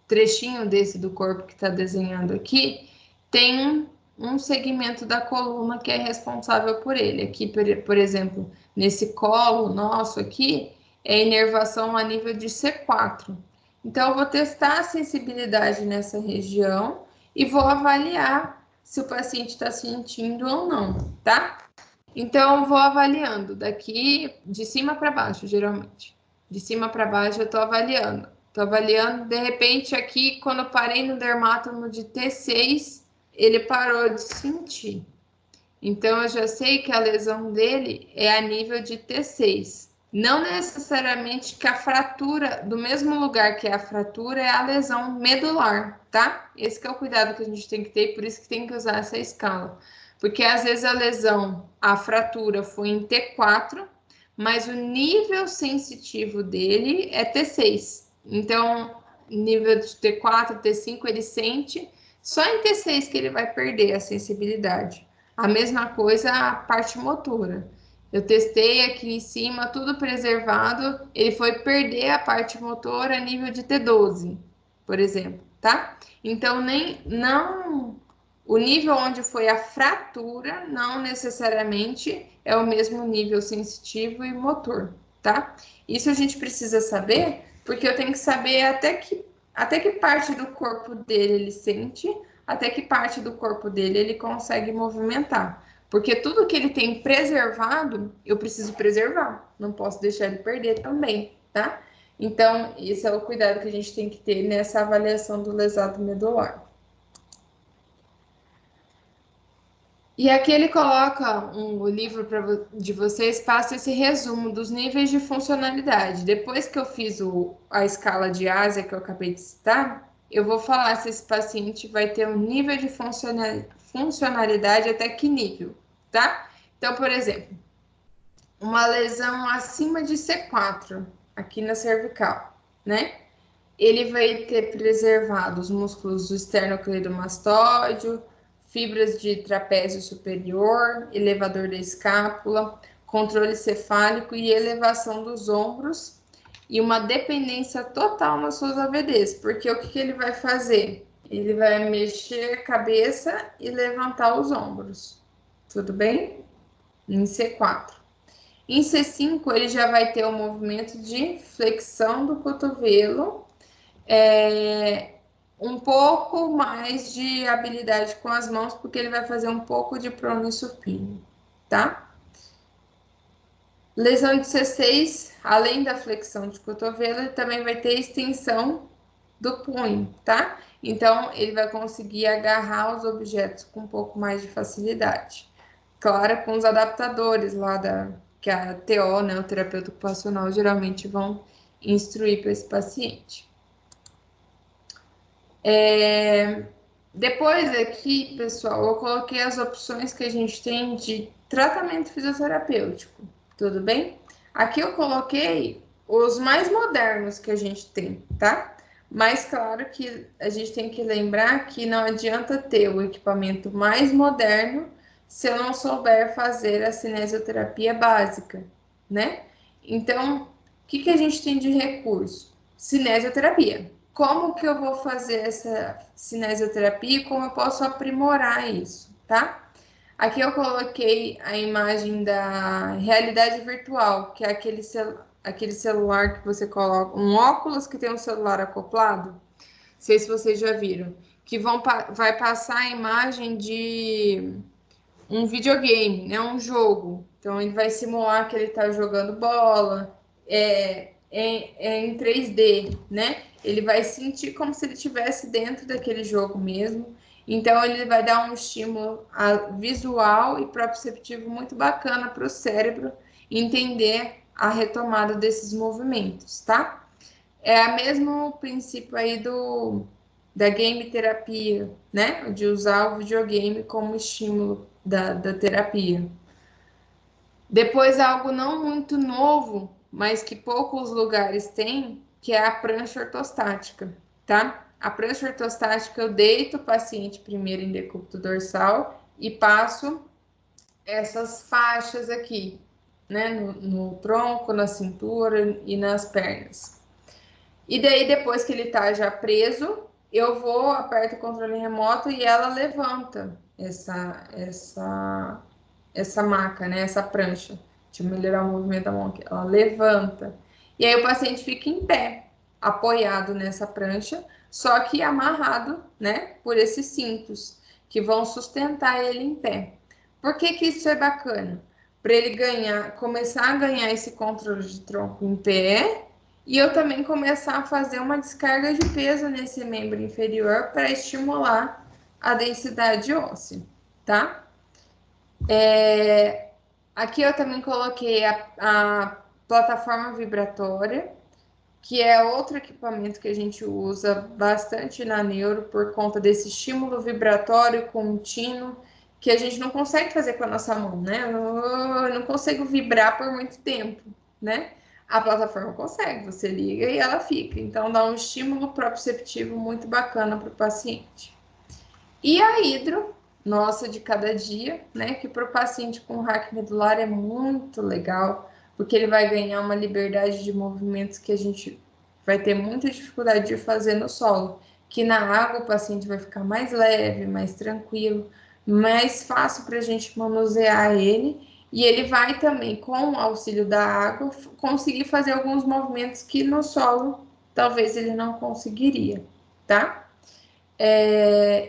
trechinho desse do corpo que está desenhado aqui, tem um segmento da coluna que é responsável por ele. Aqui, por exemplo, nesse colo nosso aqui, é inervação a nível de C4. Então, eu vou testar a sensibilidade nessa região e vou avaliar se o paciente está sentindo ou não, tá? Então, eu vou avaliando daqui de cima para baixo, geralmente. De cima para baixo, eu estou avaliando. Estou avaliando, de repente, aqui, quando eu parei no dermátomo de T6, ele parou de sentir. Então, eu já sei que a lesão dele é a nível de T6. Não necessariamente que a fratura, do mesmo lugar que é a fratura, é a lesão medular, tá? Esse que é o cuidado que a gente tem que ter, e por isso que tem que usar essa escala. Porque, às vezes, a fratura foi em T4, mas o nível sensitivo dele é T6. Então, nível de T4, T5, ele sente. Só em T6 que ele vai perder a sensibilidade. A mesma coisa a parte motora. Eu testei aqui em cima, tudo preservado, ele foi perder a parte motora a nível de T12, por exemplo, tá? Então, o nível onde foi a fratura não necessariamente é o mesmo nível sensitivo e motor, tá? Isso a gente precisa saber, porque eu tenho que saber até que parte do corpo dele ele sente, até que parte do corpo dele ele consegue movimentar. Porque tudo que ele tem preservado, eu preciso preservar. Não posso deixar ele perder também, tá? Então, esse é o cuidado que a gente tem que ter nessa avaliação do lesado medular. E aqui ele coloca o livro de vocês, passa esse resumo dos níveis de funcionalidade. Depois que eu fiz a escala de Ásia que eu acabei de citar, eu vou falar se esse paciente vai ter um nível de funcionalidade até que nível, tá? Então, por exemplo, uma lesão acima de C4, aqui na cervical, né? Ele vai ter preservado os músculos do esternocleidomastóide, fibras de trapézio superior, elevador da escápula, controle cefálico e elevação dos ombros, e uma dependência total nas suas AVDs, porque o que ele vai fazer? Ele vai mexer a cabeça e levantar os ombros, tudo bem? Em C4. Em C5, ele já vai ter o movimento de flexão do cotovelo, um pouco mais de habilidade com as mãos, porque ele vai fazer um pouco de prono e supino, tá? Lesão de C6, além da flexão de cotovelo, ele também vai ter extensão do punho, tá? Então, ele vai conseguir agarrar os objetos com um pouco mais de facilidade. Claro, com os adaptadores lá que a TO, né, o terapeuta ocupacional, geralmente vão instruir para esse paciente. Depois aqui, pessoal, eu coloquei as opções que a gente tem de tratamento fisioterapêutico, tudo bem? Aqui eu coloquei os mais modernos que a gente tem, tá? Mas claro que a gente tem que lembrar que não adianta ter o equipamento mais moderno se eu não souber fazer a cinesioterapia básica, né? Então, o que a gente tem de recurso? Cinesioterapia. Como que eu vou fazer essa cinesioterapia e como eu posso aprimorar isso, tá? Aqui eu coloquei a imagem da realidade virtual, que é aquele celular que você coloca, um óculos que tem um celular acoplado, não sei se vocês já viram, que vai passar a imagem de um videogame, né, um jogo. Então ele vai simular que ele está jogando bola, em 3D, né? Ele vai sentir como se ele estivesse dentro daquele jogo mesmo. Então, ele vai dar um estímulo visual e proprioceptivo muito bacana para o cérebro entender a retomada desses movimentos, tá? É o mesmo princípio aí da game terapia, né? De usar o videogame como estímulo da terapia. Depois, algo não muito novo, mas que poucos lugares têm, que é a prancha ortostática, tá? A prancha ortostática, eu deito o paciente primeiro em decúbito dorsal e passo essas faixas aqui, né? No tronco, na cintura e nas pernas. E daí, depois que ele tá já preso, eu vou, aperto o controle remoto e ela levanta essa maca, né? Essa prancha. Deixa eu melhorar o movimento da mão aqui. Ela levanta. E aí o paciente fica em pé, apoiado nessa prancha, só que amarrado, né? Por esses cintos que vão sustentar ele em pé. Por que isso é bacana? Para ele começar a ganhar esse controle de tronco em pé, e eu também começar a fazer uma descarga de peso nesse membro inferior para estimular a densidade óssea, tá? Aqui eu também coloquei a plataforma vibratória, que é outro equipamento que a gente usa bastante na neuro por conta desse estímulo vibratório contínuo que a gente não consegue fazer com a nossa mão, né? Eu não consigo vibrar por muito tempo, né? A plataforma consegue, você liga e ela fica. Então, dá um estímulo proprioceptivo muito bacana para o paciente. E a hidro, nossa de cada dia, né? Que para o paciente com hack medular é muito legal, porque ele vai ganhar uma liberdade de movimentos que a gente vai ter muita dificuldade de fazer no solo. Que na água o paciente vai ficar mais leve, mais tranquilo, mais fácil para a gente manusear ele. E ele vai também, com o auxílio da água, conseguir fazer alguns movimentos que no solo talvez ele não conseguiria, tá?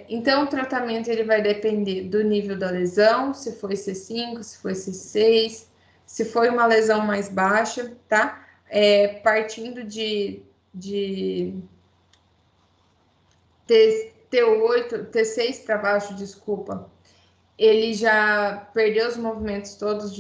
Então, o tratamento ele vai depender do nível da lesão, se foi C5, se foi C6, se foi uma lesão mais baixa, tá? Partindo de T8, T6 para baixo, desculpa, ele já perdeu os movimentos todos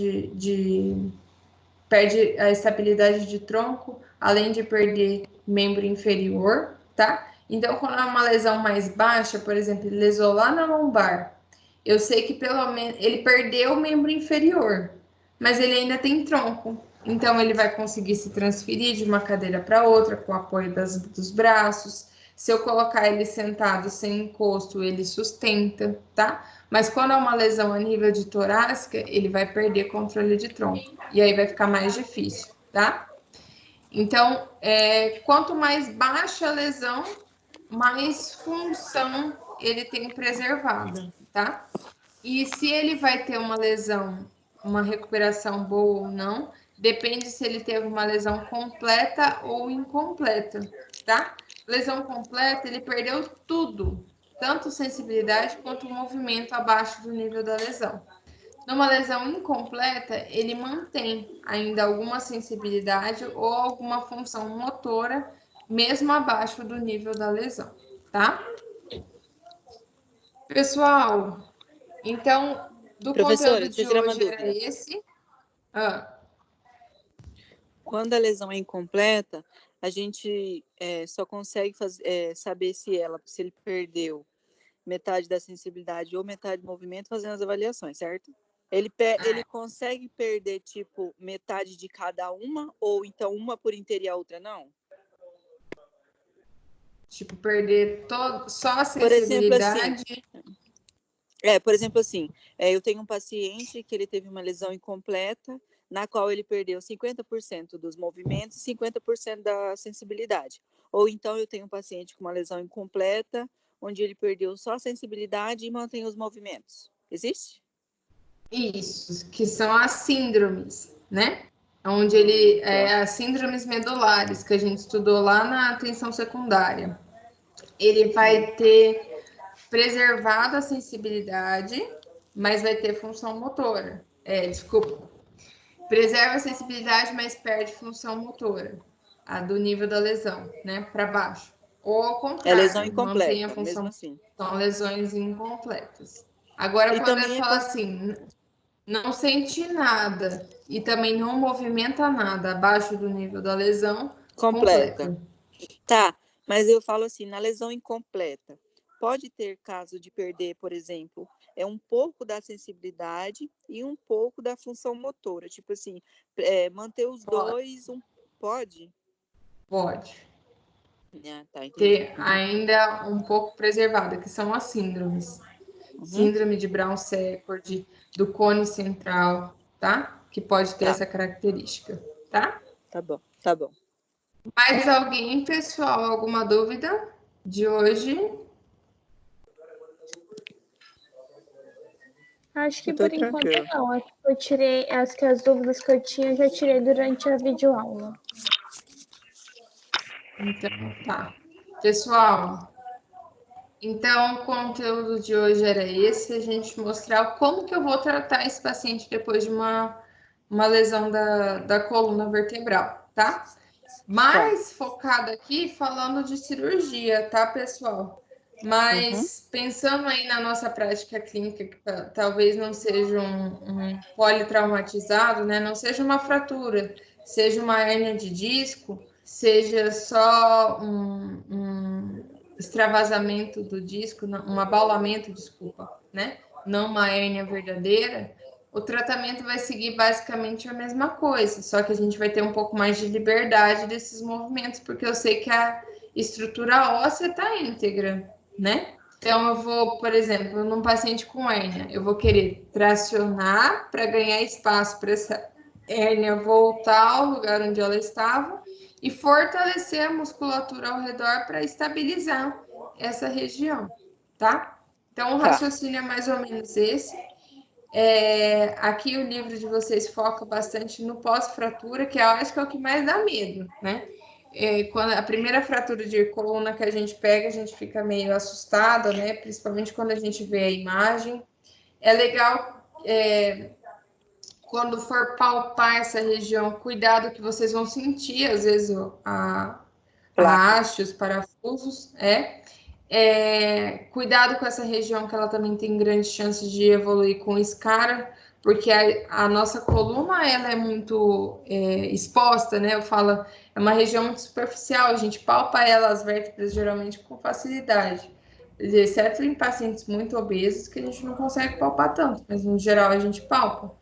perde a estabilidade de tronco, além de perder membro inferior, tá? Então, quando é uma lesão mais baixa, por exemplo, ele lesou lá na lombar, eu sei que pelo menos ele perdeu o membro inferior, mas ele ainda tem tronco. Então, ele vai conseguir se transferir de uma cadeira para outra com o apoio dos braços. Se eu colocar ele sentado sem encosto, ele sustenta, tá? Mas quando é uma lesão a nível de torácica, ele vai perder controle de tronco. E aí vai ficar mais difícil, tá? Então, quanto mais baixa a lesão, mais função ele tem preservada, tá? E se ele vai ter uma lesão, uma recuperação boa ou não, depende se ele teve uma lesão completa ou incompleta, tá? Lesão completa, ele perdeu tudo, tanto sensibilidade quanto movimento abaixo do nível da lesão. Numa lesão incompleta, ele mantém ainda alguma sensibilidade ou alguma função motora, mesmo abaixo do nível da lesão, tá? Pessoal, então, do Professora, conteúdo deixa eu de tirar uma hoje era dúvida. esse. Quando a lesão é incompleta, a gente só consegue saber se ele perdeu metade da sensibilidade ou metade do movimento fazendo as avaliações, certo? Ele consegue perder, tipo, metade de cada uma, ou então uma por inteira e a outra não? Tipo, perder só a Por exemplo, assim, sensibilidade. Eu tenho um paciente que ele teve uma lesão incompleta, na qual ele perdeu 50% dos movimentos e 50% da sensibilidade. Ou então eu tenho um paciente com uma lesão incompleta, onde ele perdeu só a sensibilidade e mantém os movimentos. Existe? Isso, que são as síndromes, né? Onde as síndromes medulares, que a gente estudou lá na atenção secundária. Ele vai ter preservado a sensibilidade, mas vai ter função motora. Preserva a sensibilidade, mas perde função motora, a do nível da lesão, né? Para baixo. Ou ao contrário, lesão mantém a incompleta, função. mesmo assim. São lesões incompletas. Agora, quando ele fala assim, não sente nada e também não movimenta nada abaixo do nível da lesão, completa. Tá, mas eu falo assim, na lesão incompleta, pode ter caso de perder, por exemplo, um pouco da sensibilidade e um pouco da função motora. Tipo assim, manter os dois, pode? Pode. Tá, ter ainda um pouco preservada, que são as síndromes. Síndrome de Brown-Sequard, do cone central, tá? Que pode ter essa característica, tá? Tá bom, tá bom. Mais alguém, pessoal? Alguma dúvida de hoje? Acho que por enquanto não. Eu tirei as dúvidas que eu tinha, eu já tirei durante a videoaula. Então, tá. Pessoal, então o conteúdo de hoje era esse, a gente mostrar como que eu vou tratar esse paciente depois de uma lesão da coluna vertebral, tá? Mais focado aqui falando de cirurgia, tá, pessoal? Mas pensando aí na nossa prática clínica, que talvez não seja um politraumatizado, né? Não seja uma fratura, seja uma hérnia de disco, seja só um extravasamento do disco, um abaulamento, desculpa, né? Não uma hérnia verdadeira. O tratamento vai seguir basicamente a mesma coisa, só que a gente vai ter um pouco mais de liberdade desses movimentos, porque eu sei que a estrutura óssea está íntegra, né? Então, eu vou, por exemplo, num paciente com hérnia, eu vou querer tracionar para ganhar espaço para essa hérnia voltar ao lugar onde ela estava e fortalecer a musculatura ao redor para estabilizar essa região, tá? Então, o raciocínio é mais ou menos esse. Aqui o livro de vocês foca bastante no pós-fratura, que eu acho que é o que mais dá medo, né? Quando a primeira fratura de coluna que a gente pega, a gente fica meio assustada, né? Principalmente quando a gente vê a imagem. É legal quando for palpar essa região, cuidado que vocês vão sentir, às vezes, a haste, os parafusos, cuidado com essa região que ela também tem grandes chances de evoluir com escara, porque a nossa coluna ela é muito exposta, né? Eu falo, é uma região muito superficial, a gente palpa ela, as vértebras, geralmente com facilidade. Exceto em pacientes muito obesos, que a gente não consegue palpar tanto, mas no geral a gente palpa.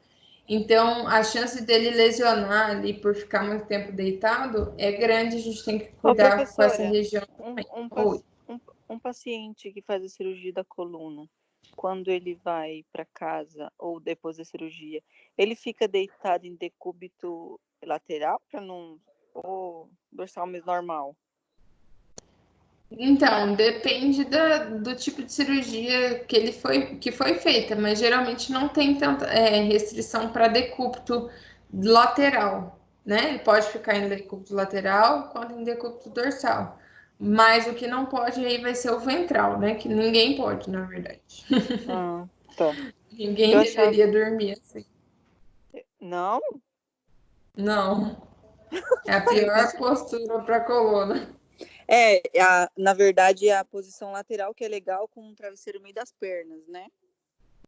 Então, a chance dele lesionar ali por ficar muito tempo deitado é grande, a gente tem que cuidar com essa região também. Um paciente que faz a cirurgia da coluna, quando ele vai para casa ou depois da cirurgia, ele fica deitado em decúbito lateral para não ou dorsal mesmo normal? Então, depende do tipo de cirurgia que foi feita, mas geralmente não tem tanta restrição para decúbito lateral, né? Ele pode ficar em decúbito lateral quanto em decúbito dorsal. Mas o que não pode aí vai ser o ventral, né? Que ninguém pode, na verdade. Tá. Ninguém deveria dormir assim. Não? Não. É a pior postura para a coluna. Na verdade, é a posição lateral que é legal com um travesseiro no meio das pernas, né?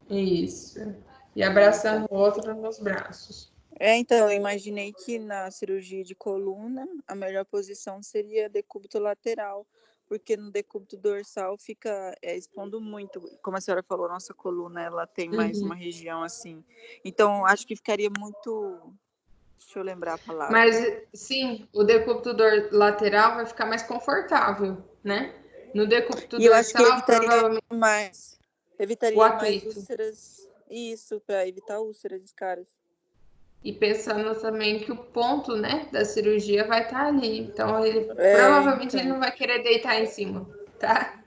Isso. E abraçando o outro nos braços. Então, eu imaginei que na cirurgia de coluna, a melhor posição seria decúbito lateral, porque no decúbito dorsal fica expondo muito. Como a senhora falou, nossa coluna, ela tem mais uma região assim. Então, acho que ficaria muito... Deixa eu lembrar a palavra. Mas, sim, o decúbito lateral vai ficar mais confortável, né? No decúbito dorsal, eu acho que evitaria mais úlceras. Isso, para evitar úlceras, escaras. E pensando também que o ponto, né, da cirurgia vai estar ali. Então, provavelmente ele não vai querer deitar em cima, tá?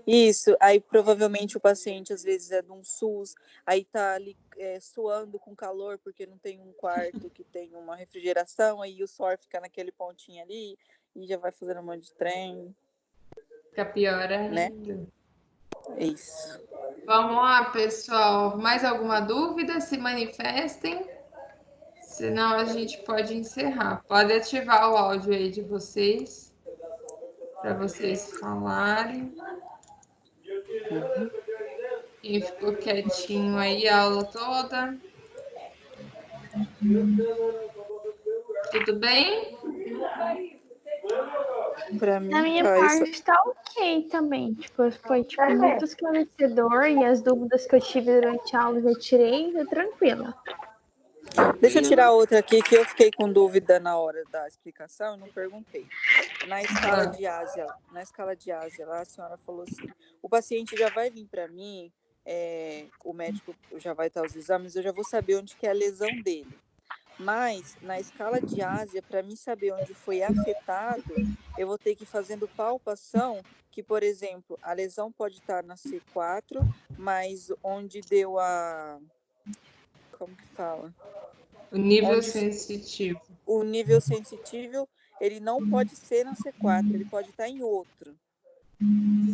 Isso, aí provavelmente o paciente às vezes é de um SUS, aí tá ali suando com calor porque não tem um quarto que tem uma refrigeração, aí o suor fica naquele pontinho ali e já vai fazendo um monte de trem. Fica pior ainda. Né? Isso. Vamos lá, pessoal. Mais alguma dúvida? Se manifestem. Senão a gente pode encerrar. Pode ativar o áudio aí de vocês, para vocês falarem. Quem ficou quietinho aí a aula toda? Tudo bem? Pra mim, na minha parte tá ok também. Tipo, foi muito esclarecedor e as dúvidas que eu tive durante a aula eu tirei, tranquila. Deixa eu tirar outra aqui que eu fiquei com dúvida na hora da explicação e não perguntei. Na escala de Ásia, lá a senhora falou assim: o paciente já vai vir para mim, o médico já vai estar os exames, eu já vou saber onde que é a lesão dele. Mas na escala de Ásia, para mim saber onde foi afetado, eu vou ter que ir fazendo palpação, que, por exemplo, a lesão pode estar na C4, mas onde deu a... Como que fala? O nível sensitivo. O nível sensitivo, ele não pode ser na C4, ele pode estar em outro.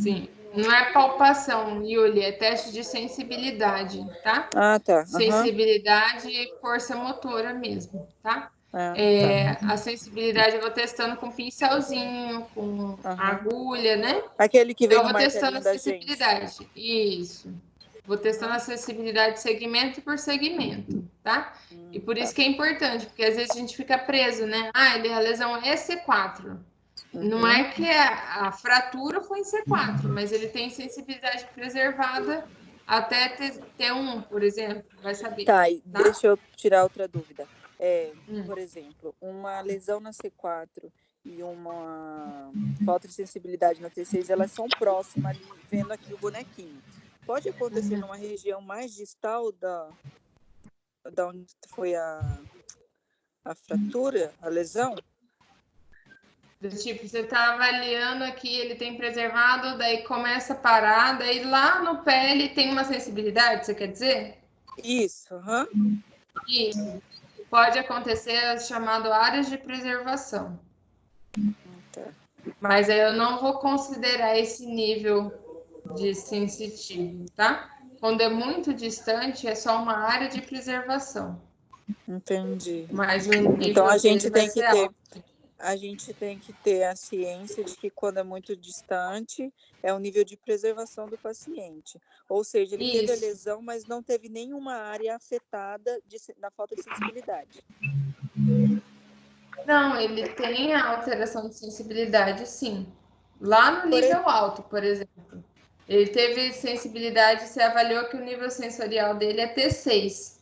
Sim. Não é palpação, Yuli, é teste de sensibilidade, tá? Ah, tá. Sensibilidade e força motora mesmo, tá? Tá. A sensibilidade eu vou testando com pincelzinho, com agulha, né? Aquele que vem eu no vou testando a da sensibilidade. Gente. Isso. Vou testando a sensibilidade segmento por segmento, tá? E por isso que é importante, porque às vezes a gente fica preso, né? A lesão é C4. Não é que a fratura foi em C4, mas ele tem sensibilidade preservada até T1, por exemplo, vai saber. Tá, e deixa eu tirar outra dúvida. Por exemplo, uma lesão na C4 e uma falta de sensibilidade na T6, elas são próximas ali, vendo aqui o bonequinho. Pode acontecer numa região mais distal da onde foi a fratura, a lesão? Do tipo, você está avaliando aqui, ele tem preservado, daí começa a parar, daí lá no pé ele tem uma sensibilidade, você quer dizer? Isso, Isso. Pode acontecer as chamadas áreas de preservação. Tá. Mas eu não vou considerar esse nível de sensitivo, tá? Quando é muito distante, é só uma área de preservação. Entendi. Mas o nível então a gente dele vai tem que ser ter alto. a gente tem que ter a ciência de que quando é muito distante é o nível de preservação do paciente. Ou seja, ele teve a Isso. lesão, mas não teve nenhuma área afetada na falta de sensibilidade. Não, ele tem a alteração de sensibilidade, sim. Lá no nível alto, por exemplo. Ele teve sensibilidade, você avaliou que o nível sensorial dele é T6.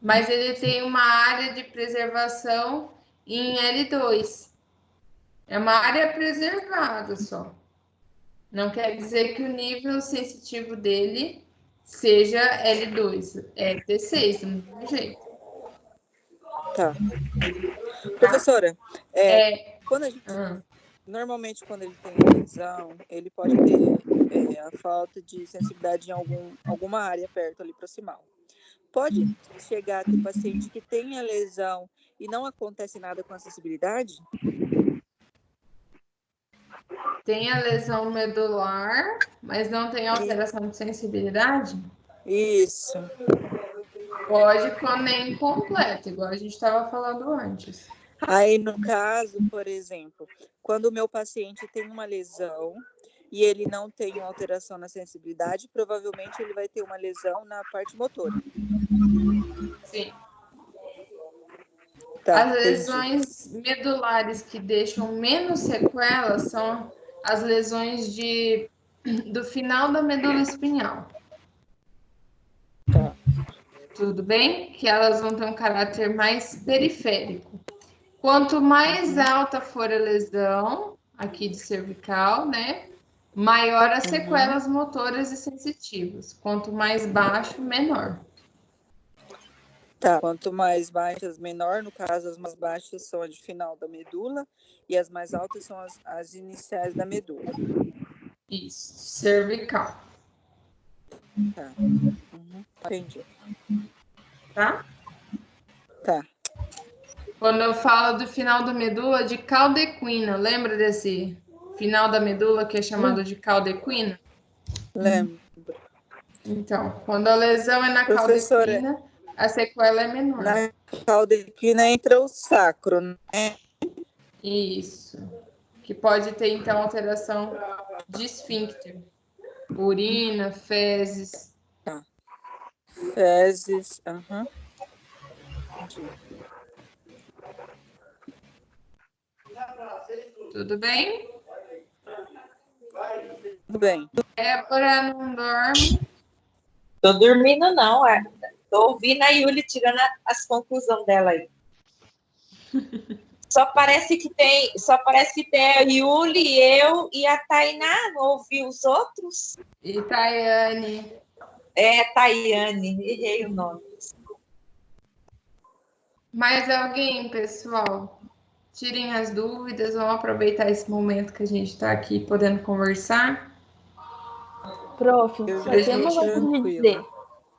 Mas ele tem uma área de preservação em L2. É uma área preservada só. Não quer dizer que o nível sensitivo dele seja L2. É T6, do mesmo jeito. Tá. Professora, quando a gente, normalmente quando ele tem lesão, ele pode ter a falta de sensibilidade em alguma área perto ali proximal. Pode chegar a ter paciente que tem a lesão e não acontece nada com a sensibilidade? Tem a lesão medular, mas não tem alteração de sensibilidade? Isso. Pode quando é incompleto, igual a gente estava falando antes. Aí, no caso, por exemplo, quando o meu paciente tem uma lesão e ele não tem uma alteração na sensibilidade, provavelmente ele vai ter uma lesão na parte motora. Sim. Tá, as lesões medulares que deixam menos sequelas são as lesões do final da medula espinhal. Tá. Tudo bem? Que elas vão ter um caráter mais periférico. Quanto mais alta for a lesão, aqui de cervical, né? Maior as sequelas motoras e sensitivas. Quanto mais baixo, menor. Tá. Quanto mais baixas, menor. No caso, as mais baixas são as de final da medula e as mais altas são as iniciais da medula. Isso, cervical. Tá. Entendi. Tá? Tá. Quando eu falo do final da medula, de caldequina, lembra desse final da medula que é chamado de caldequina? Lembro. Então, quando a lesão é na caldequina, a sequela é menor. Na caldequina entra o sacro, né? Isso. Que pode ter, então, alteração de esfíncter. Urina, fezes. Tá. Fezes, Tudo bem? Tudo bem. Débora não dorme. Tô dormindo, não. Tô ouvindo a Yuli tirando as conclusões dela aí. Só parece que tem a Yuli, eu e a Tainá. Não ouvi os outros? E Tayane. Tayane, errei o nome. Mais alguém, pessoal? Tirem as dúvidas, vamos aproveitar esse momento que a gente está aqui podendo conversar. Prof, só tem uma coisa de dizer.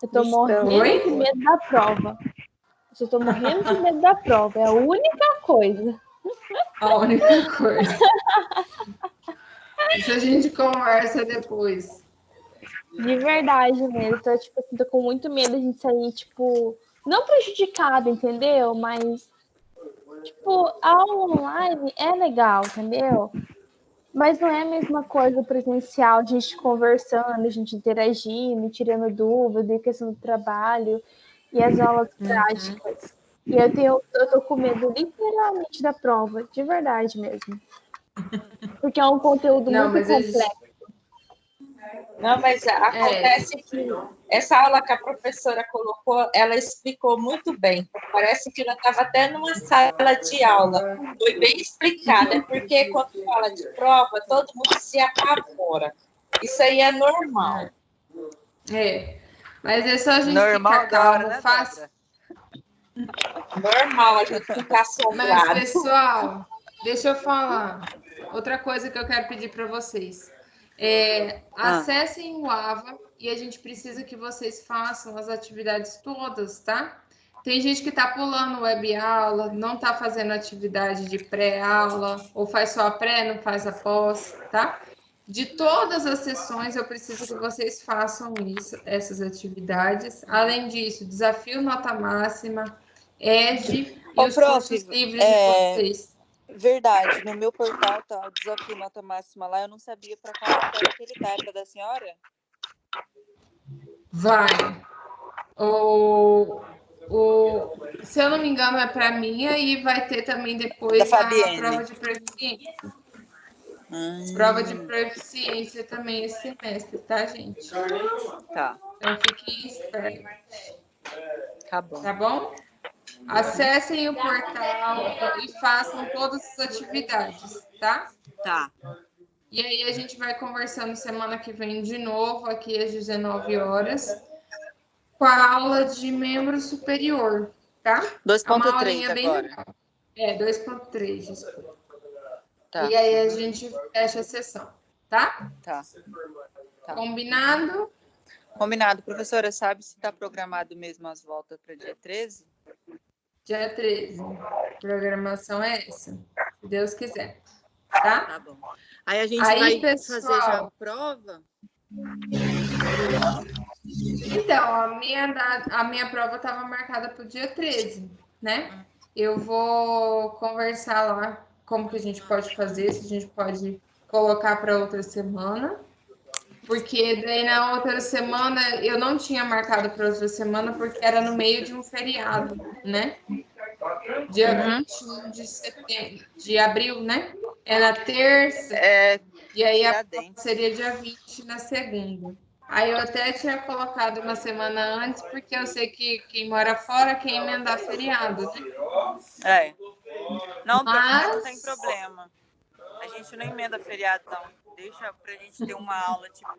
Eu tô morrendo de medo da prova. Eu tô morrendo de medo da prova. É a única coisa. A única coisa. Isso a gente conversa depois. De verdade mesmo. Tô, tipo, assim, tô com muito medo de sair, tipo, não prejudicada, entendeu? Mas, tipo, a aula online é legal, entendeu? Mas não é a mesma coisa presencial, a gente conversando, a gente interagindo, tirando dúvidas, questão do trabalho e as aulas práticas. E eu tô com medo literalmente da prova, de verdade mesmo. Porque é um conteúdo muito complexo. Não, mas acontece que Essa aula que a professora colocou, ela explicou muito bem. Parece que ela estava até numa sala de aula. Foi bem explicada, porque quando fala de prova, todo mundo se apavora. Isso aí é normal. Mas é só a gente Normal ficar da hora, calmo, né, fácil. Normal a gente ficar Mas, assombrado. pessoal, deixa eu falar. Outra coisa que eu quero pedir para vocês. Acessem o AVA e a gente precisa que vocês façam as atividades todas, tá? Tem gente que está pulando web aula, não está fazendo atividade de pré-aula, ou faz só a pré, não faz a pós, tá? De todas as sessões, eu preciso que vocês façam essas atividades. Além disso, desafio nota máxima, ED e os prof, cursos livres de vocês. Verdade, no meu portal tá o desafio nota máxima lá, eu não sabia para qual matéria que ele tá, é da senhora? Vai. Se eu não me engano, é para minha e vai ter também depois Da a Fabienne. prova de proficiência. Prova de proficiência também esse semestre, tá, gente? Tá. Então fiquem espertos. Tá bom. Tá bom? Acessem o portal e façam todas as atividades, tá? Tá. E aí a gente vai conversando semana que vem de novo, aqui às 19 horas, com a aula de membro superior, tá? 2.3 agora. 2.3, desculpa. Tá. E aí a gente fecha a sessão, tá? Tá. Combinado? Combinado. Professora, sabe se está programado mesmo as voltas para dia 13? Dia 13. A programação é essa, se Deus quiser. Tá? Tá bom. Aí a gente vai fazer já a prova? Então, a minha prova estava marcada para o dia 13, né? Eu vou conversar lá como que a gente pode fazer, se a gente pode colocar para outra semana. Porque daí na outra semana eu não tinha marcado para outra semana porque era no meio de um feriado, né? Dia 21 de abril, né? É na terça. E aí a prova seria dia 20 na segunda. Aí eu até tinha colocado uma semana antes, porque eu sei que quem mora fora quer emendar feriado, né? Não, não tem problema. A gente não emenda feriado, não. Deixa pra gente ter uma aula, tipo,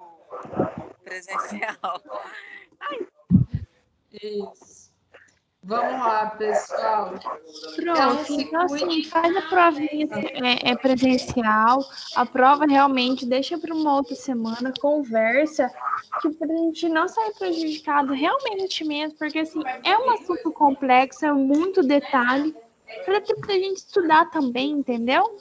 presencial. Isso. Vamos lá, pessoal. Então assim, faz a provinha presencial, a prova realmente deixa para uma outra semana, conversa, que pra gente não sair prejudicado realmente mesmo, porque assim, é um assunto complexo, é muito detalhe, para ter pra gente estudar também, entendeu?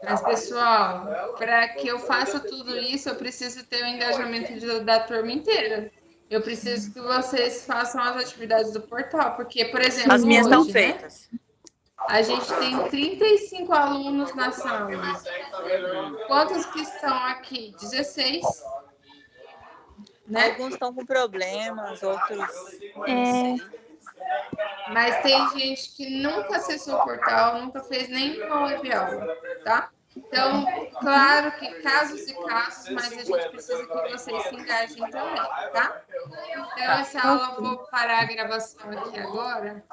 Mas, pessoal, para que eu faça tudo isso, eu preciso ter o engajamento da turma inteira. Eu preciso que vocês façam as atividades do portal, porque, por exemplo, as minhas estão hoje, feitas. Né, a gente tem 35 alunos na sala. Quantos que estão aqui? 16. Né? Alguns estão com problemas, outros não sei. Mas tem gente que nunca acessou o portal, nunca fez nenhuma web aula, tá? Então, claro que casos e casos, mas a gente precisa que vocês se engajem também, tá? Então, essa aula eu vou parar a gravação aqui agora.